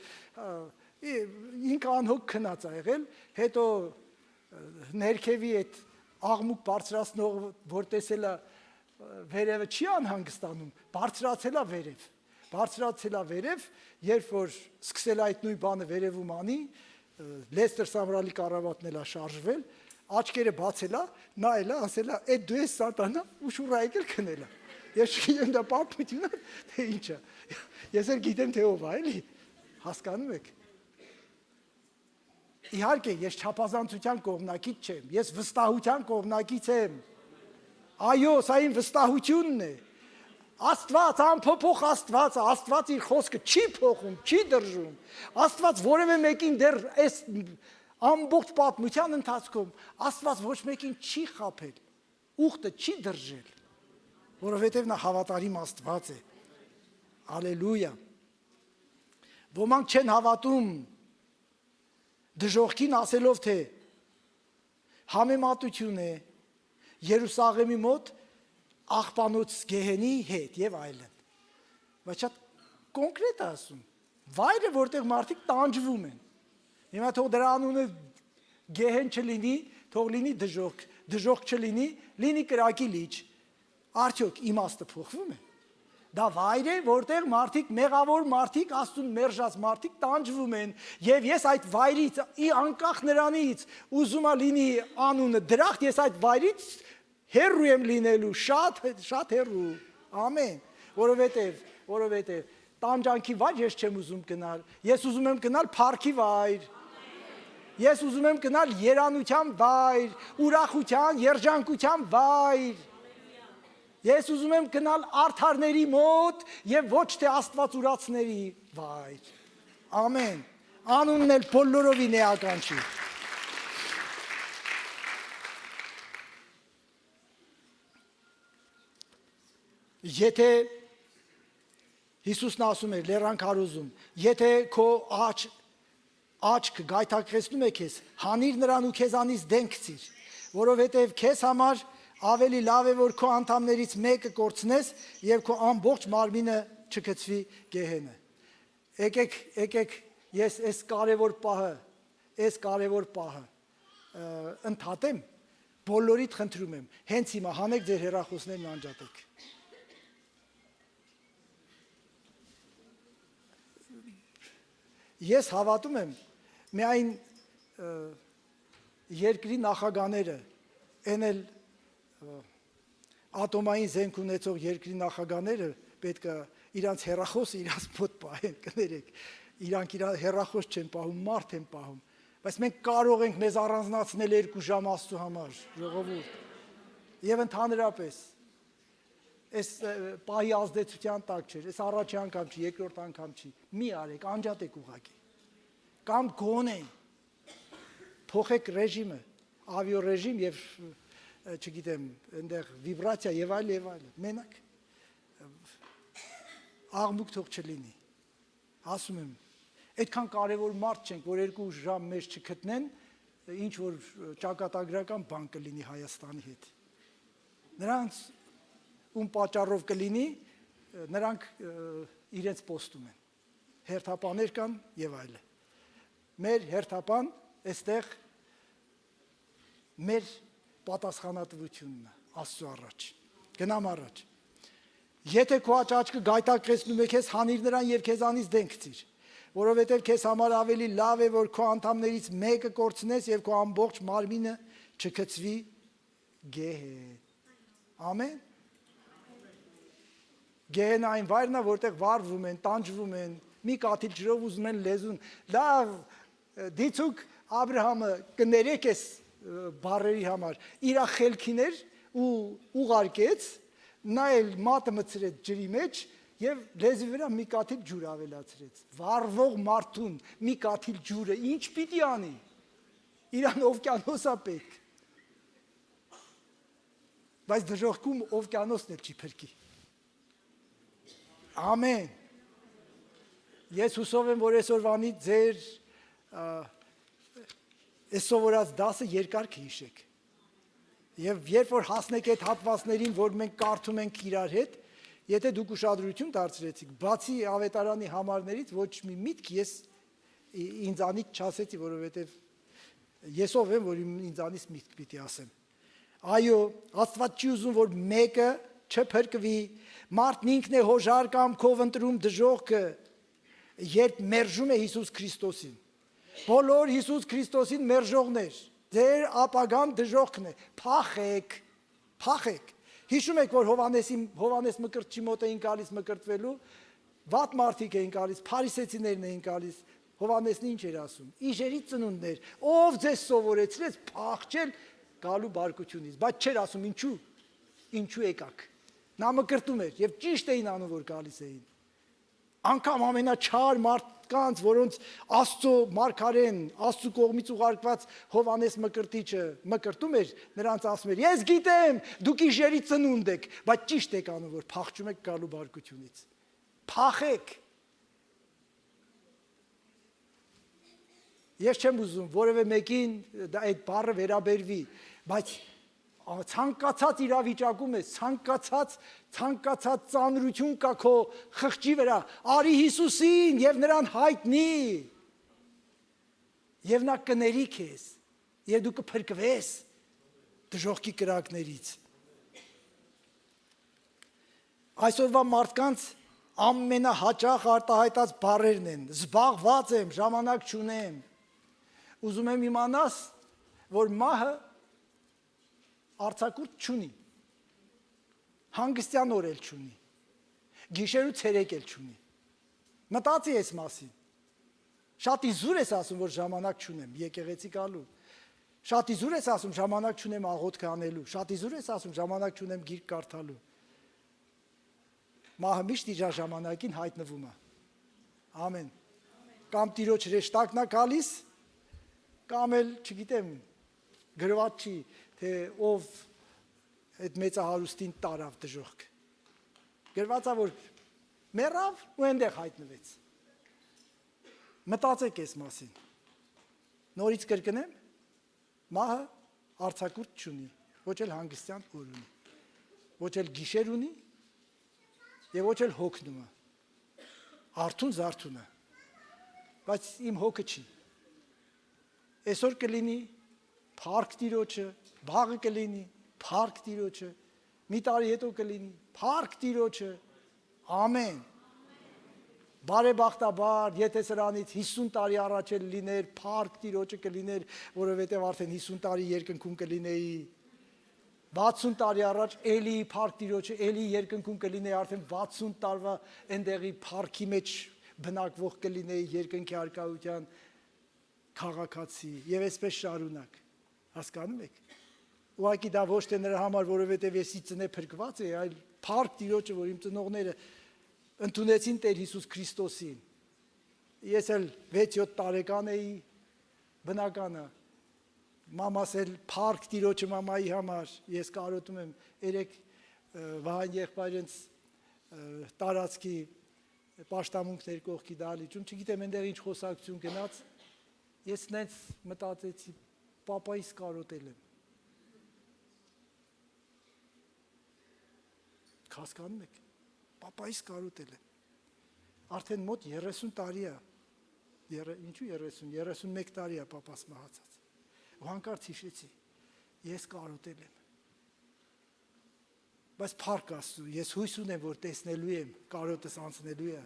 ինքը անհոգ քնած է եղել, հետո ներքևի այդ աղմուկ բարձրացնող, որ տեսել է վերևը չի անհանգստանում, բարձրացել է վերև, երբ որ սկսել այդ նույն բանը վերևում անի, Լեսթեր Սամբրալի կառավատն էլ է շարժվել, աչքերը բացել է, նայել է, ասել է, «Էդ դու ես սատանա, ու շուռա եկել քնել է»։ Ես չգիտեմ դա պատմություն է, թե ինչ է։ Ես էլ գիտեմ թե ով է, էլի։ Հասկանում եք։ Իհարկե, ես չափազանցության կողմնակից չեմ, ես վստահության կողմնակից եմ։ Այո, սա իմ վստահությունն է։ Աստված, անփոփոխ Աստված, Աստված իր խոսքը չի փոխում, չի դրժում։ Աստված որևէ մեկին դեռ այս ամբողջ պատմության ընթացքում Աստված ոչ մեկին չի խաբել, ուխտը չի դրժել, որովհետև նա հավատարիմ Աստված է։ Ալելույա։ Ոմանք չեն հավատում դժոխքին ասելով, թե համեմատություն է Երուսաղեմի մոտ աղբանոց գեհենի հետ եւ այլն։ Բայց շատ կոնկրետ ասում, վայրը որտեղ մարդիկ տանջվում են։ Հիմա թող դրա անունը գեհեն չլինի, թող լինի դժոխք, դժոխք չլինի, լինի կրակի լիճ։ Արդյոք իմաստը փոխվում է։ Դա վայր է, որտեղ մարդիկ, մեղավոր մարդիկ, Աստծուն մերժած մարդիկ տանջվում են, եւ ես այդ վայրից, անկախ նրանից, ուզում եմ լինի անունը դրախտ, ես այդ վայրից հեռու եմ լինելու, շատ հեռու, ամեն, որովհետև տանջանքի վայր ես չեմ ուզում գնալ, ես ուզում եմ գնալ փառքի վայր, ես ուզում եմ գնալ երանության վայր, ուրախության, երջանկության վայր, ես ուզում եմ գնալ արդարների մոտ եւ ոչ թե աստվածուրացների վայր, ամեն, անունն էլ բոլորովին էական չի։ Եթե Հիսուսն ասում էր լեռան քարոզում, եթե քո աչք գայթակղեցնում է քեզ, հանիր նրան ու քեզանից դեն գցիր, որովհետև քեզ համար ավելի լավ է, որ քո անդամներից մեկը կորցնես եւ քո ամբողջ մարմինը չգցվի գեհենը։ Եկեք ես այս կարևոր պահը ընդհատեմ, բոլորիդ խնդրում եմ, հենց հիմա հանեք ձեր հեռախոսներն անջատեք։ Ես հավատում եմ, միայն երկրի նախագաները, են էլ ատոմային զենք ունեցող երկրի նախագաները պետք է իրանց հեռախոսը իրանց մոտ պահեն, կներեք, իրանք իրար հեռախոս չեն պահում, մարդ են պահում, բայց մենք կարող ենք մեզ առանձնացնել 2 ժամ Աստծո համար, ժողովուրդ, եւ ընդհանրապես, այս պահի ազդեցության տակ չէր, այս առաջի անգամ չի, երկրորդ անգամ չի, մի արեք, անջատեք ուղղակի, կամ գոնեն, փոխեք ռեժիմը, ավիոռեժիմ եւ չգիտեմ, այնտեղ վիբրացիա եւ այլ, մենակ աղմուկ թող չլինի, ասում եմ, այդքան կարևոր մարդ չենք, որ 2 ժամ մեզ չգտնեն, ինչ որ ճակատագրական բան կլինի Հայաստանի հետ, նրանց ում պատճառով կլինի, նրանք իրենց պոստում են, հերթապաներ կան եւ այլն, մեր հերթապան այստեղ մեր պատասխանատվությունն է Աստծո առաջ, գնամ առաջ, եթե քո աչքը գայթակղեցնում է քեզ, հանիր նրան եւ քեզանից դեն գցիր, որովհետեւ քեզ համար ավելի լավ է, որ քո անդամներից մեկը կորցնես եւ քո ամբողջ մարմինը չգցվի գեհեն, ամեն, գեհեն այն վայրն է, որտեղ վառվում են, տանջվում են, մի կաթիլ ջրով ուզում են լեզուն, լավ, դիցուկ Աբրահամը կներեք ես բարերի համար իր խելքին էր ու ուղարկեց, նա էլ մատը մցրեց ջրի մեջ եւ լեզվի վրա մի կաթիլ ջուր ավելացրեց։ Վառվող մարդուն մի կաթիլ ջուրը ինչ պիտի անի։ Իրան օվկիանոսա պետք։ Բայց դժոխքում օվկիանոսն էլ չի փրկի։ Ամեն։ Ես հուսով եմ, որ այսօրվանից ձեր այս սովորած դասը երկար կհիշեք։ Եվ երբ որ հասնեք այդ հատվածներին, որ մենք կարդում ենք իրար հետ, եթե դուք ուշադրություն դարձրեցիք, բացի ավետարանի համարներից ոչ մի միտք ես ինձանից չասեցի, որովհետև ես ով եմ, որ ինձանից միտք պիտի ասեմ։ Այո, Աստված չի ուզում, որ մեկը չփրկվի, մարդն ինքն է հոժար կամքով ընտրում դժոխքը, երբ մերժում է Հիսուս Քրիստոսին։ Բոլոր Հիսուս Քրիստոսին մերժողներ, ձեր ապագան դժոխքն է, փախեք, փախեք։ Հիշում եք, որ Հովանես Մկրտչի մոտ էին գալիս մկրտվելու, վատ մարդիկ էին գալիս, փարիսեցիներն էին գալիս, Հովանեսն ինչ էր ասում, իժերի ծնունդներ, ով ձեզ սովորեցրեց փախչել գալու բարկությունից, բայց չէր ասում ինչու եկաք։ Նա մկրտում էր եւ ճիշտ էին անում, որ գալիս էին։ Անկամ ամենաչար մարդկանց, որոնց Աստծո մարգարեն, Աստծո կողմից ուղարկված Հովանես Մկրտիչը մկրտում էր, նրանց ասում էր. ես գիտեմ, դուք իժերի ծնունդ եք, բայց ճիշտ եք անում, որ փախչում եք գալու բարկությունից։ Փախեք։ Ես չեմ ուզում որևէ մեկին այդ բառը վերաբերվի, բայց ցանկացած իրավիճակում ես, ցանկացած ծանրություն կա քո խղճի վրա, արի Հիսուսին եւ նրան հայտնի։ Եվ նա կների քեզ, եւ դու կփրկվես դժոխքի կրակներից։ Այսօրվա մարդկանց ամենահաճախ արտահայտած բառերն են. զբաղված եմ, ժամանակ չունեմ։ Ուզում եմ իմանաս, որ մահը արձակուրդ չունի, հանգստյան օր էլ չունի, գիշերու ցերեկ էլ չունի։ Մտածի այս մասին։ Շատ իզուր ես ասում, որ ժամանակ չունեմ եկեղեցի գալու։ Շատ իզուր ես ասում, ժամանակ չունեմ աղոթք անելու։ Շատ իզուր ես ասում, ժամանակ չունեմ գիրք կարդալու։ Մահը միշտ իր ժամանակին հայտնվում է։ Ամեն։ Կամ Տիրոջ հրեշտակն է գալիս, կամ էլ, չգիտեմ, գրված չի, թե ով այդ մեծահարուստին տարավ դժոխք։ Գրված է, որ մեռավ ու այնտեղ հայտնվեց։ Մտածեք այս մասին։ Նորից կրկնեմ, մահը արձակուրդ չունի, ոչ էլ հանգստյան օր ունի, ոչ էլ գիշեր ունի եւ ոչ էլ հոգնում է։ Արթուն զարթուն է։ Բայց իմ հոգը չի։ Այսօր կլինի փառք Տիրոջը, վաղը կլինի փառք Տիրոջը, մի տարի հետո կլինի փառք Տիրոջը։ Ամեն։ Բարեբախտաբար, եթե սրանից 50 տարի առաջ էլ լիներ, փառք Տիրոջը կլիներ, որովհետև արդեն 50 տարի երկնքում կլինեի։ 60 տարի առաջ էլի փառք Տիրոջը, էլի երկնքում կլինեի, արդեն 60 տարվա այնտեղի փառքի մեջ բնակվող կլինեի երկնքի arkայության քաղաքացի եւ այսպես շարունակ։ Հասկանում եք։ Ուղղակի դա ոչ թե նրա համար, որովհետև եսի ծնե փրկված է, այլ փառք Տիրոջը, որ իմ ծնողները ընդունեցին Տեր Հիսուս Քրիստոսին։ Ես էլ 6-7 տարեկան էի, բնական է։ Մամաս էլ փառք Տիրոջը մամայի համար, ես կարոտում եմ 3 Վահան եղբայրենց տարածքի պաշտամունքներ կողքի դալիճում, չգիտեմ այնտեղ ինչ խոսակցություն գնաց, ես նենց մտածեցի, պապայիս կարոտել եմ։ Հասկանում եք, պապայիս կարոտել եմ։ Արդեն մոտ 30 տարի է, ինչու 30, 31 տարի է պապաս մահացած։ Ու հանկարծ հիշեցի, ես կարոտել եմ։ Բայց փառք Աստծո, ես հույս ունեմ, որ տեսնելու եմ, կարոտս անցնելու է։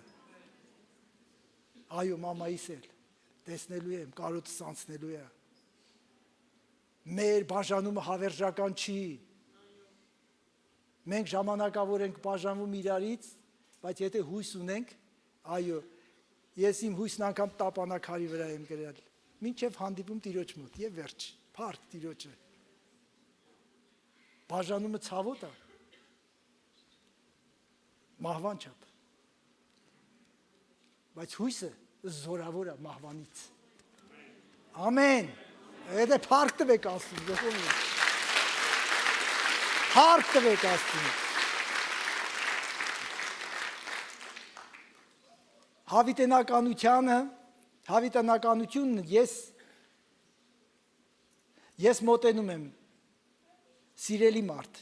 Այո, մամայիս էլ տեսնելու եմ, կարոտս անցնելու է։ Մեր բաժանումը հավերժական չի։ Մենք ժամանակավոր ենք բաժանվում իրարից, բայց եթե հույս ունենք, այո, ես իմ հույսն անգամ տապանակարի վրա եմ գրել։ Մինչև հանդիպում Տիրոջ մոտ եւ վերջ։ Փառք Տիրոջը։ Բաժանումը ցավոտ է։ Մահվան չափ։ Բայց հույսը զորավոր է մահվանից։ Ամեն։ Եթե փառք տվեք Աստծուն, ողջունում։ Փառք տվեք Աստծուն։ Հավիտենականությունն ես մոտենում եմ սիրելի մարդ,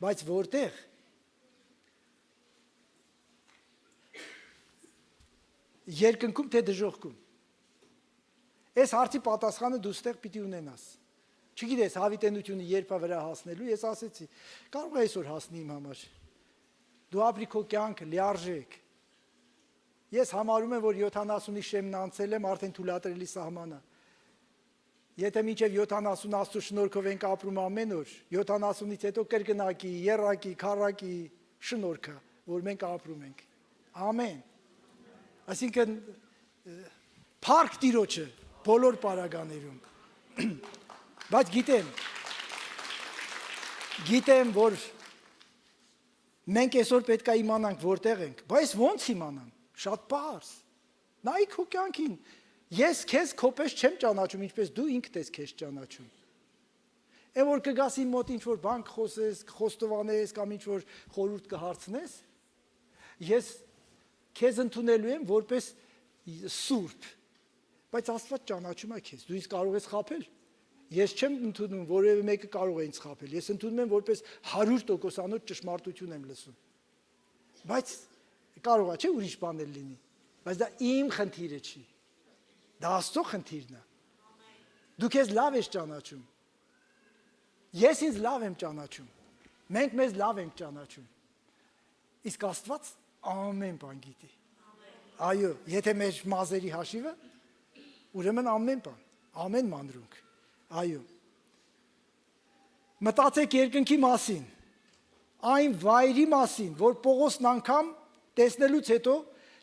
բայց որտեղ երկնքում թե դժոխքում։ Այս հարցի պատասխանը դու ստեղ պիտի ունենաս։ Չգիտես հավիտենությունը երբ է վրա հասնելու, ես ասեցի, կարող է այսօր հասնի իմ համար։ Դու ապրի քո կյանքը լիարժեք։ Ես համարում եմ, որ 70-ի շեմն անցել եմ, արդեն թույլատրելի սահմանը։ Եթե մինչև 70 Աստծո շնորհքով ենք ապրում ամեն օր, 70-ից հետո կրկնակի, եռակի, քառակի շնորհքը, որ մենք ապրում ենք։ Ամեն։ Այսինքն փառք Տիրոջը բոլոր պարագաներում։ Բայց գիտեմ, որ մենք այսօր պետք է իմանանք որտեղ ենք, բայց ո՞նց իմանանք։ Շատ պարզ։ Նայ քո կյանքին։ Ես քեզ քոպես չեմ ճանաչում, ինչպես դու ինքդ ես քեզ ճանաչում։ Այն որ կգաս իմ մոտ ինչ-որ բան խոսես, խոստովանես կամ ինչ-որ խորհուրդ կհարցնես, ես քեզ ընդունելու եմ որպես սուրբ։ Բայց Աստված ճանաչում է քեզ։ Դու ինձ կարող ես խաբել։ Ես չեմ ընդունում, որևէ մեկը կարող է ինձ խաբել։ Ես ընդունում եմ որպես 100% ճշմարտություն եմ լսում։ Բայց կարող է, չէ՞ ուրիշ բաներ լինի, բայց դա իմ խնդիրը չի, դա Աստծո խնդիրն է, դու քեզ լավ ես ճանաչում, ես ինձ լավ եմ ճանաչում, մենք մեզ լավ ենք ճանաչում, իսկ Աստված ամեն բան գիտի, այո, եթե մեր մազերի հաշիվը, ուրեմն ամեն բան, ամեն մանրունք, այո, մտածեք երկնքի մասին, այն վայրի մասին, որ Պողոսն անգամ տեսնելուց հետո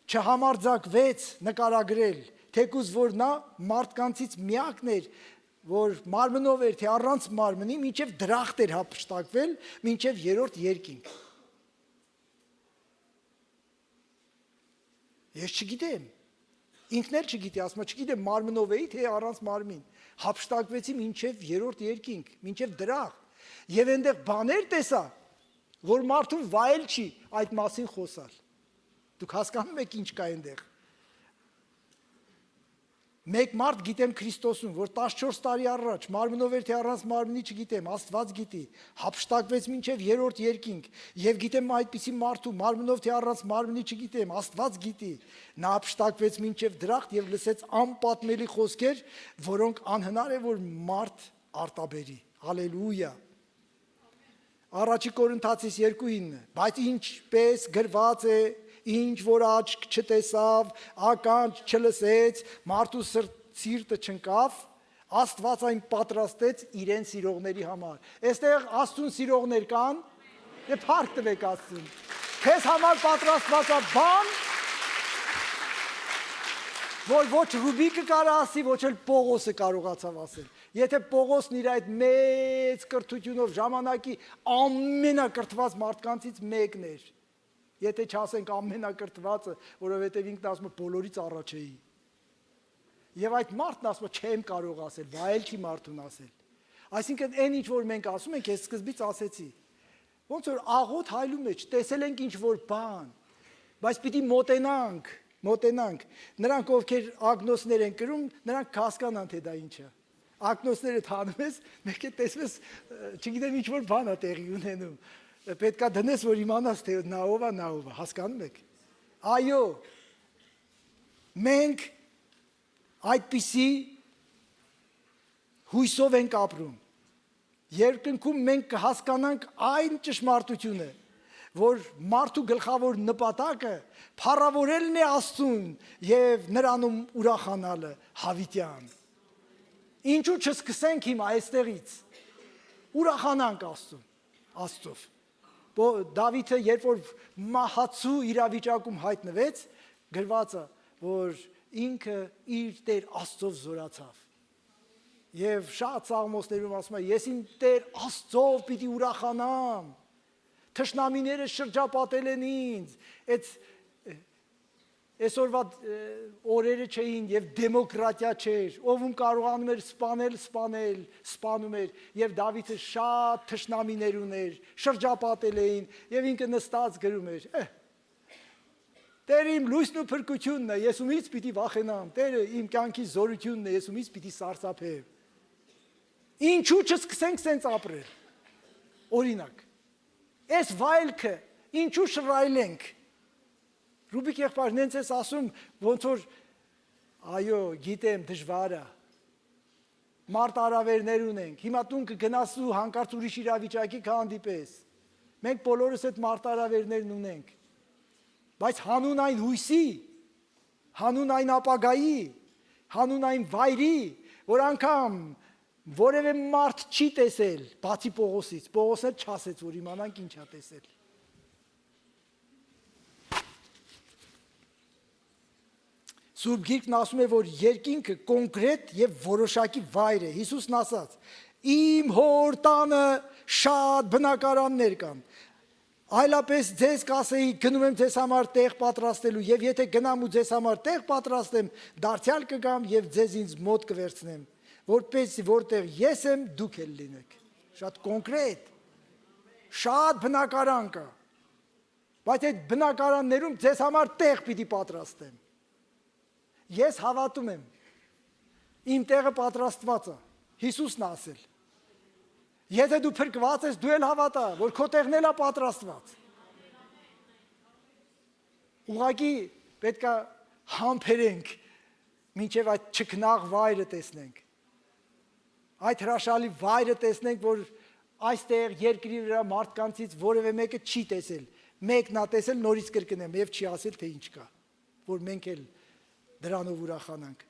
չհամարձակվեց նկարագրել, թեկուզ որ նա մարդկանցից միակն էր, որ մարմնով էր, թե առանց մարմնի, մինչև դրախտ էր հափշտակվել, մինչև երրորդ երկինք։ Ես չգիտեմ, ինքն էլ չգիտի, ասում է, չգիտեմ մարմնով էի, թե առանց մարմին, հափշտակվեցի մինչև երրորդ երկինք, մինչև դրախտ, և այնտեղ բաներ տեսա, որ մարդուն վայել չի այդ մասին խոսալ։ Դուք հասկանում եք ինչ կա այնտեղ։ Մեկ մարդ գիտեմ Քրիստոսում, որ 14 տարի առաջ մարմնով էր թե առանց մարմնի չգիտեմ, Աստված գիտի, հափշտակվեց մինչև երրորդ երկինք, եւ գիտեմ այդպիսի մարդու մարմնով թե առանց մարմնի չգիտեմ, Աստված գիտի, նա հափշտակվեց մինչև դրախտ եւ լսեց անպատմելի խոսքեր, որոնք անհնար է որ մարդ արտաբերի։ Հալելույա։ Առաջի Կորինթացիս 2:9, բայց ինչպես գրված է, ինչ որ աչք չտեսավ, ականջ չլսեց, մարդու սիրտը չընկավ, Աստված այն պատրաստեց իրեն սիրողների համար։ Այստեղ Աստծուն սիրողներ կան, եւ փառք տվեք Աստծուն։ Քեզ համար պատրաստված է բան, որ ոչ Ռուբիկը կարող ասի, ոչ էլ Պողոսը կարողացավ ասել։ Եթե Պողոսն իր այդ մեծ կրթությունով ժամանակի ամենակրթված մարդկանցից մեկն էր, եթե չասենք ամենակրթվածը, որովհետև ինքն ասում է բոլորից առաջ էի։ Եվ այդ մարդն ասում է չեմ կարող ասել, վայել չի մարդուն ասել։ Այսինքն այն ինչ որ մենք ասում ենք, ես սկզբից ասեցի, ոնց որ աղոտ հայլու մեջ տեսել ենք ինչ որ բան, բայց պիտի մոտենանք։ Նրանք ովքեր ագնոսներ են կրում, նրանք կհասկանան թե դա ինչ է։ Ագնոսները թանում ես, մեկ է տեսնես, չգիտեմ ինչ որ բան է տեղի ունենում։ Պետք է դնես, որ իմանաս թե նա ով է, հասկանում եք։ Այո, մենք այդպիսի հույսով ենք ապրում։ Երկնքում մենք կհասկանանք այն ճշմարտությունը, որ մարդու գլխավոր նպատակը փառավորելն է Աստծուն եւ նրանում ուրախանալը հավիտյան։ Ինչու չսկսենք հիմա այստեղից։ Ուրախանանք Աստծով։ Դավիթը երբ որ մահացու իրավիճակում հայտնվեց, գրված է, որ ինքը իր Տեր Աստծով զորացավ։ Եվ շատ սաղմոսներում ասում է, ես իմ Տեր Աստծով պիտի ուրախանամ, թշնամիները շրջապատել են ինձ, այսօրվա օրերը չէին և դեմոկրատիա չէր, ով կարողանում էր սպանում էր և Դավիթը շատ թշնամիներ ուներ, շրջապատել էին և ինքը նստած գրում էր, Տերը իմ լույսն ու փրկությունն է, ես ումից պիտի վախենամ, Տերը իմ կյանքի զորությունն է, ես ումից պիտի սարսափեմ։ Ինչու չսկսենք սենց ապրել, օրինակ, այս վայելքը, ինչու շռայլենք, Ռուբիկ եղբայր նենց ես ասում, ոնց որ, այո, գիտեմ, դժվար է, մարտահրավերներ ունենք, հիմա տուն կգնաս ու հանկարծ ուրիշ իրավիճակի կհանդիպես, մենք բոլորս այդ մարտահրավերներն ունենք, բայց հանուն այն հույսի, հանուն այն ապագայի, հանուն այն վայրի, որ անգամ որևէ մարդ չի տեսել, բացի Պողոսից, Պողոսն էլ չասեց, որ իմանանք ինչ է տեսել։ Սուրբ Գիրքն ասում է, որ երկինքը կոնկրետ և որոշակի վայր է, Հիսուսն ասաց, իմ հոր տանը շատ բնակարաններ կան, այլապես ձեզ կասեի, գնում եմ ձեզ համար տեղ պատրաստելու, և եթե գնամ ու ձեզ համար տեղ պատրաստեմ, դարձյալ կգամ և ձեզ ինձ մոտ կվերցնեմ, որպեսզի որտեղ ես եմ, դուք էլ լինեք, շատ կոնկրետ, շատ բնակարան կա, բայց այդ բնակարաններում ձեզ համար տեղ պիտի պատրաստեմ, Ես հավատում եմ, իմ տեղը պատրաստված է, Հիսուսն ասել, եթե դու փրկված ես, դու էլ հավատա, որ քո տեղն էլ է պատրաստված, ուղղակի պետք է համբերենք, մինչև այդ չքնաղ վայրը տեսնենք, այդ հրաշալի վայրը տեսնենք, որ այստեղ երկրի վրա մարդկանցից որևէ մեկը չի տեսել, մեկն է տեսել, նորից կրկնեմ, և չի ասել, թե ինչ կա, որ մենք էլ դրանով ուրախանանք,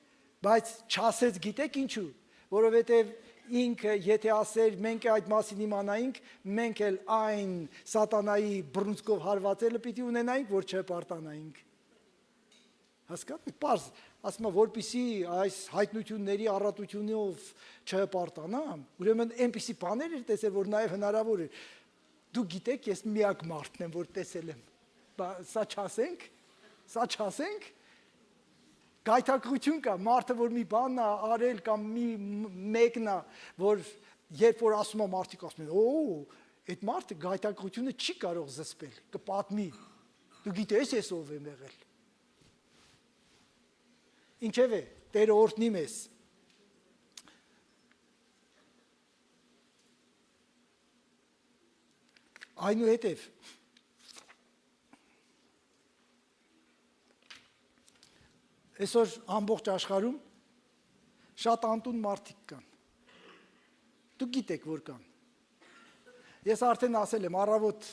բայց չասեց գիտեք ինչու, որովհետև ինքը եթե ասեր մենք այդ մասին իմանայինք, մենք էլ այն սատանայի բռունցքով հարվածելը պիտի ունենայինք, որ չպարտանայինք, հասկանում, պարզ, ասում է, որպիսի այս հայտնությունների առատությունով չպարտանամ, ուրեմն այնպիսի բաներ էր տեսել, որ նաև հնարավոր էր, դու գիտեք, ես միակ մարդն եմ, որ տեսել եմ, սա չասենք, գայթակղություն կա, մարդը, որ մի բանն է արել կամ մի մեկն է, որ երբ որ ասում է մարդիկ ասում են, այդ մարդը գայթակղությունը չի կարող զսպել, կպատմի, դու գիտես ես ով եմ եղել։ Ինչև է, Տերը օրհնի մեզ։ Այնուհետև Այսօր ամբողջ աշխարհում շատ անտուն մարդիկ կան, դուք գիտեք, որ կան, ես արդեն ասել եմ, առավոտ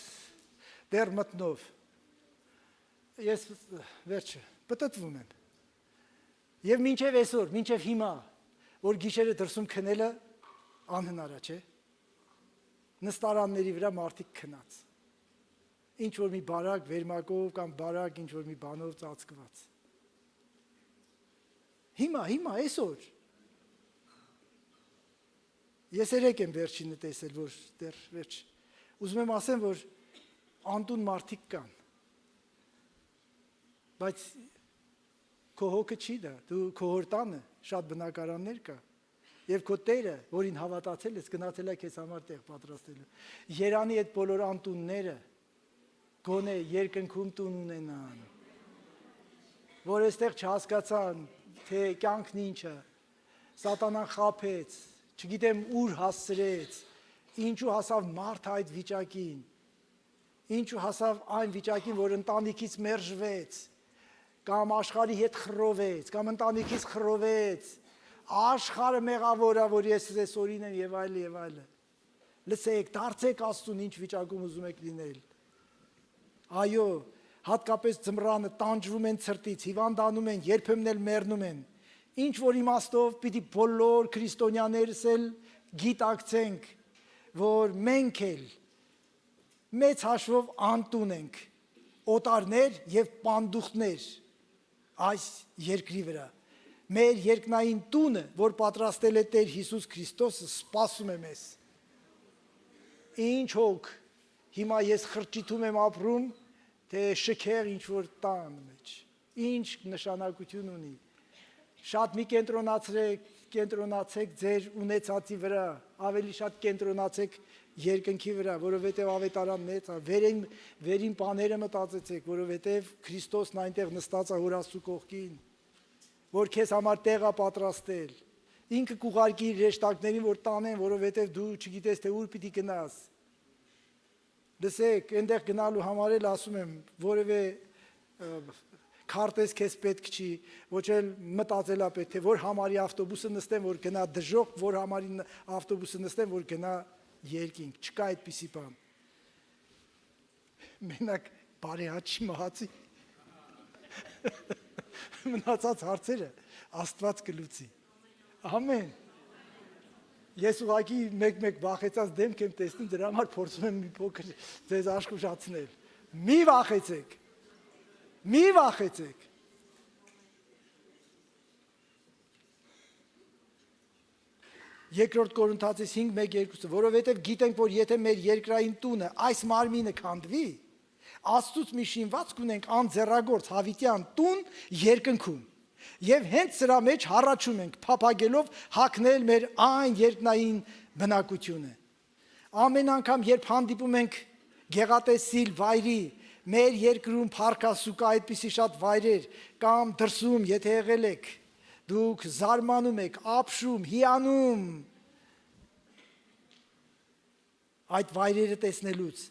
դեռ մտնով, ես վերջը, պտտվում եմ, և մինչև այսօր, մինչև հիմա, որ գիշերը դրսում քնելը անհնար է, չէ, նստարանների վրա մարդիկ քնած, ինչ-որ մի բարակ վերմակով կամ բարակ ինչ-որ մի բանով ծածկված, Հիմա, այսօր, ես երեկ եմ վերջինը տեսել, որ դեռ վերջ, ուզում եմ ասեմ, որ անտուն մարդիկ կան, բայց քո հոգը չի դա, դու քո հոր տանը շատ բնակարաններ կա, և քո Տերը, որին հավատացել ես, գնացել է քեզ համար տեղ պատրաստելու, Երանի այդ բոլոր անտունները, գոնե երկնքում տուն ունենան, որ այստեղ չհասկացան, թե կյանքն ինչ է, սատանան խաբեց, չգիտեմ ուր հասցրեց, ինչու հասավ մարդը այդ վիճակին, ինչու հասավ այն վիճակին, որ ընտանիքից մերժվեց, կամ աշխարհի հետ խռովեց, կամ ընտանիքից խռովեց, աշխարհը մեղավոր է, որ ես այսօրին եմ եւ այլը, լսեք, դարձեք Աստծուն, ինչ վիճակում ուզում եք լինել, այո, հատկապես ձմռանը տանջվում են ցրտից, հիվանդանում են, երբեմն էլ մեռնում են, ինչ որ իմաստով պիտի բոլոր քրիստոնյաներս էլ գիտակցենք, որ մենք էլ մեծ հաշվով անտուն ենք, օտարներ և պանդուխտներ այս երկրի վրա, Մեր երկնային տունը, որ պատրաստել է Տեր Հիսուս Քրիստոսը, սպասում է մեզ։ Ինչ հոգ, հիմա ես խրճիթում եմ ապրում, թե շքեղ ինչ-որ տան մեջ, ինչ նշանակություն ունի։ Շատ մի կենտրոնացեք ձեր ունեցածի վրա, ավելի շատ կենտրոնացեք երկնքի վրա, որովհետև ավետարան մեծ է, վերին բաները մտածեցեք, որովհետև Քրիստոսն այնտեղ նստած է Հոր Աստծու կողքին, որ քեզ համար տեղ է պատրաստել, ինքը կուղարկի իր հրեշտակներին, որ տանեն, որովհետև դու չգիտես, թե ուր պիտի գնաս։ Լսեք, այնտեղ գնալու համար էլ ասում եմ, որևէ քարտեզ քեզ պետք չի, ոչ էլ մտածելա պետք, թե որ համարի ավտոբուսը նստեմ, որ գնա դժոխք, որ համարի ավտոբուսը նստեմ, որ գնա երկինք, չկա այդպիսի բան։ Մենակ բարեհաճի մահացի։ Մնացած հարցերը Աստված կլուծի։ Ամեն։ Ես ուղղակի մեկ վախեցած դեմք եմ տեսնում, դրա համար փորձում եմ մի փոքր ձեզ աշխուժացնել։ Մի վախեցեք։ Մի վախեցեք։ Երկրորդ Կորինթացիս 5:1-2, որովհետև գիտենք, որ եթե մեր երկրային տունը, այս մարմինը քանդվի, Աստծուց մի շինված կունենք անձեռագործ հավիտյան տուն երկնքում։ Եվ հենց սրա մեջ հառաչում ենք, փափագելով հագնել մեր այն երկնային բնակությունը։ Ամեն անգամ, երբ հանդիպում ենք գեղատեսիլ վայրի, մեր երկրում փառքասուկա այդպիսի շատ վայրեր, կամ դրսում, եթե եղել եք, դուք զարմանում եք, ապշում, հիանում այդ վայրերը տեսնելուց,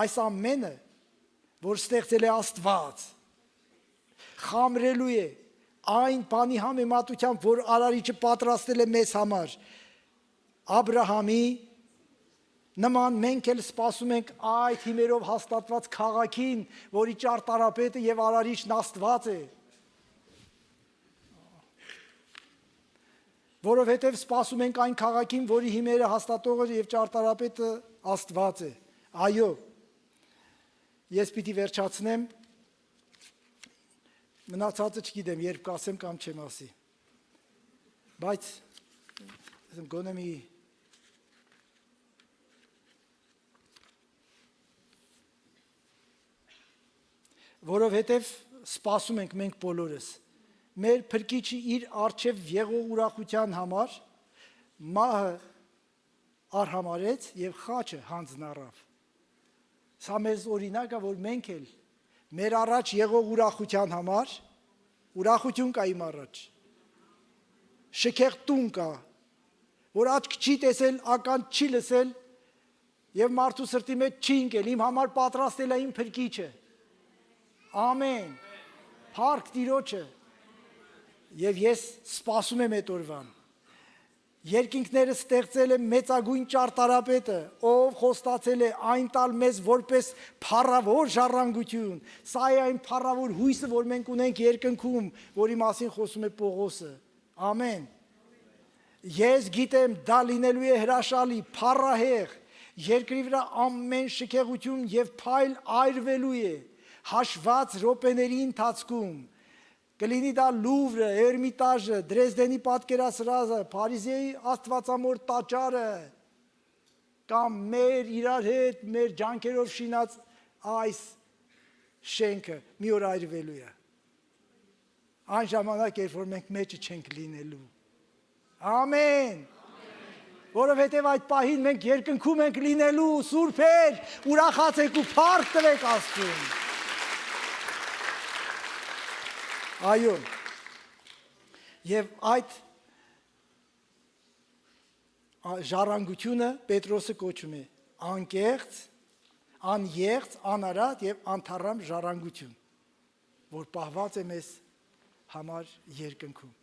այս ամենը, որ ստեղծել է Աստված, խամրելու է այն բանի համեմատությամբ, որ Արարիչը պատրաստել է մեզ համար, Աբրահամի նման մենք էլ սպասում ենք այդ հիմերով հաստատված քաղաքին, որի ճարտարապետը եւ Արարիչն Աստված է, որովհետև սպասում ենք այն քաղաքին, որի հիմերը հաստատողը եւ ճարտարապետը Աստված է։ Այո, ես պիտի վերջացնեմ, մնացածը չգիտեմ, երբ կասեմ կամ չեմ ասի, բայց գոնե մի որովհետև սպասում ենք մենք բոլորս, մեր փրկիչը իր առջև եղող ուրախության համար մահը արհամարեց եւ խաչը հանձն առավ։ Սա մեզ օրինակ է, որ մենք էլ մեր առաջ եղող ուրախության համար, ուրախություն կա իմ առաջ, շքեղ տուն կա, որ աչք չի տեսել, ականջ չի լսել եւ մարդու սրտի մեջ չի ընկել, իմ համար պատրաստել է իմ փրկիչը։ Ամեն, փառք Տիրոջը, եւ ես սպասում եմ այդ օրվան։ Երկինքները ստեղծել է մեծագույն ճարտարապետը, ով խոստացել է այն տալ մեզ որպես փառավոր ժառանգություն։ Սա է այն փառավոր հույսը, որ մենք ունենք երկնքում, որի մասին խոսում է Պողոսը։ Ամեն։ Ես գիտեմ, դա լինելու է հրաշալի, փառահեղ, երկրի վրա ամեն շքեղություն եւ փայլ այրվելու է, հաշված րոպեների ընթացքում։ Կլինի դա Լուվրը, Էրմիտաժը, Դրեզդենի պատկերասրահը, Փարիզի Աստվածամոր տաճարը, կամ մեր իրար հետ, մեր ջանքերով շինած այս շենքը մի օր այրվելու է։ Այն ժամանակ, երբ որ մենք մեջը չենք լինելու։ Ամեն։ Որովհետև այդ պահին մենք երկնքում ենք լինելու, սուրբեր, ուրախացեք ու փառք տվեք Աստծուն։ Այո, և այդ ժառանգությունը Պետրոսը կոչում է անկեղծ, անեղծ, անարատ և անթառամ ժառանգություն, որ պահված է մեզ համար երկնքում։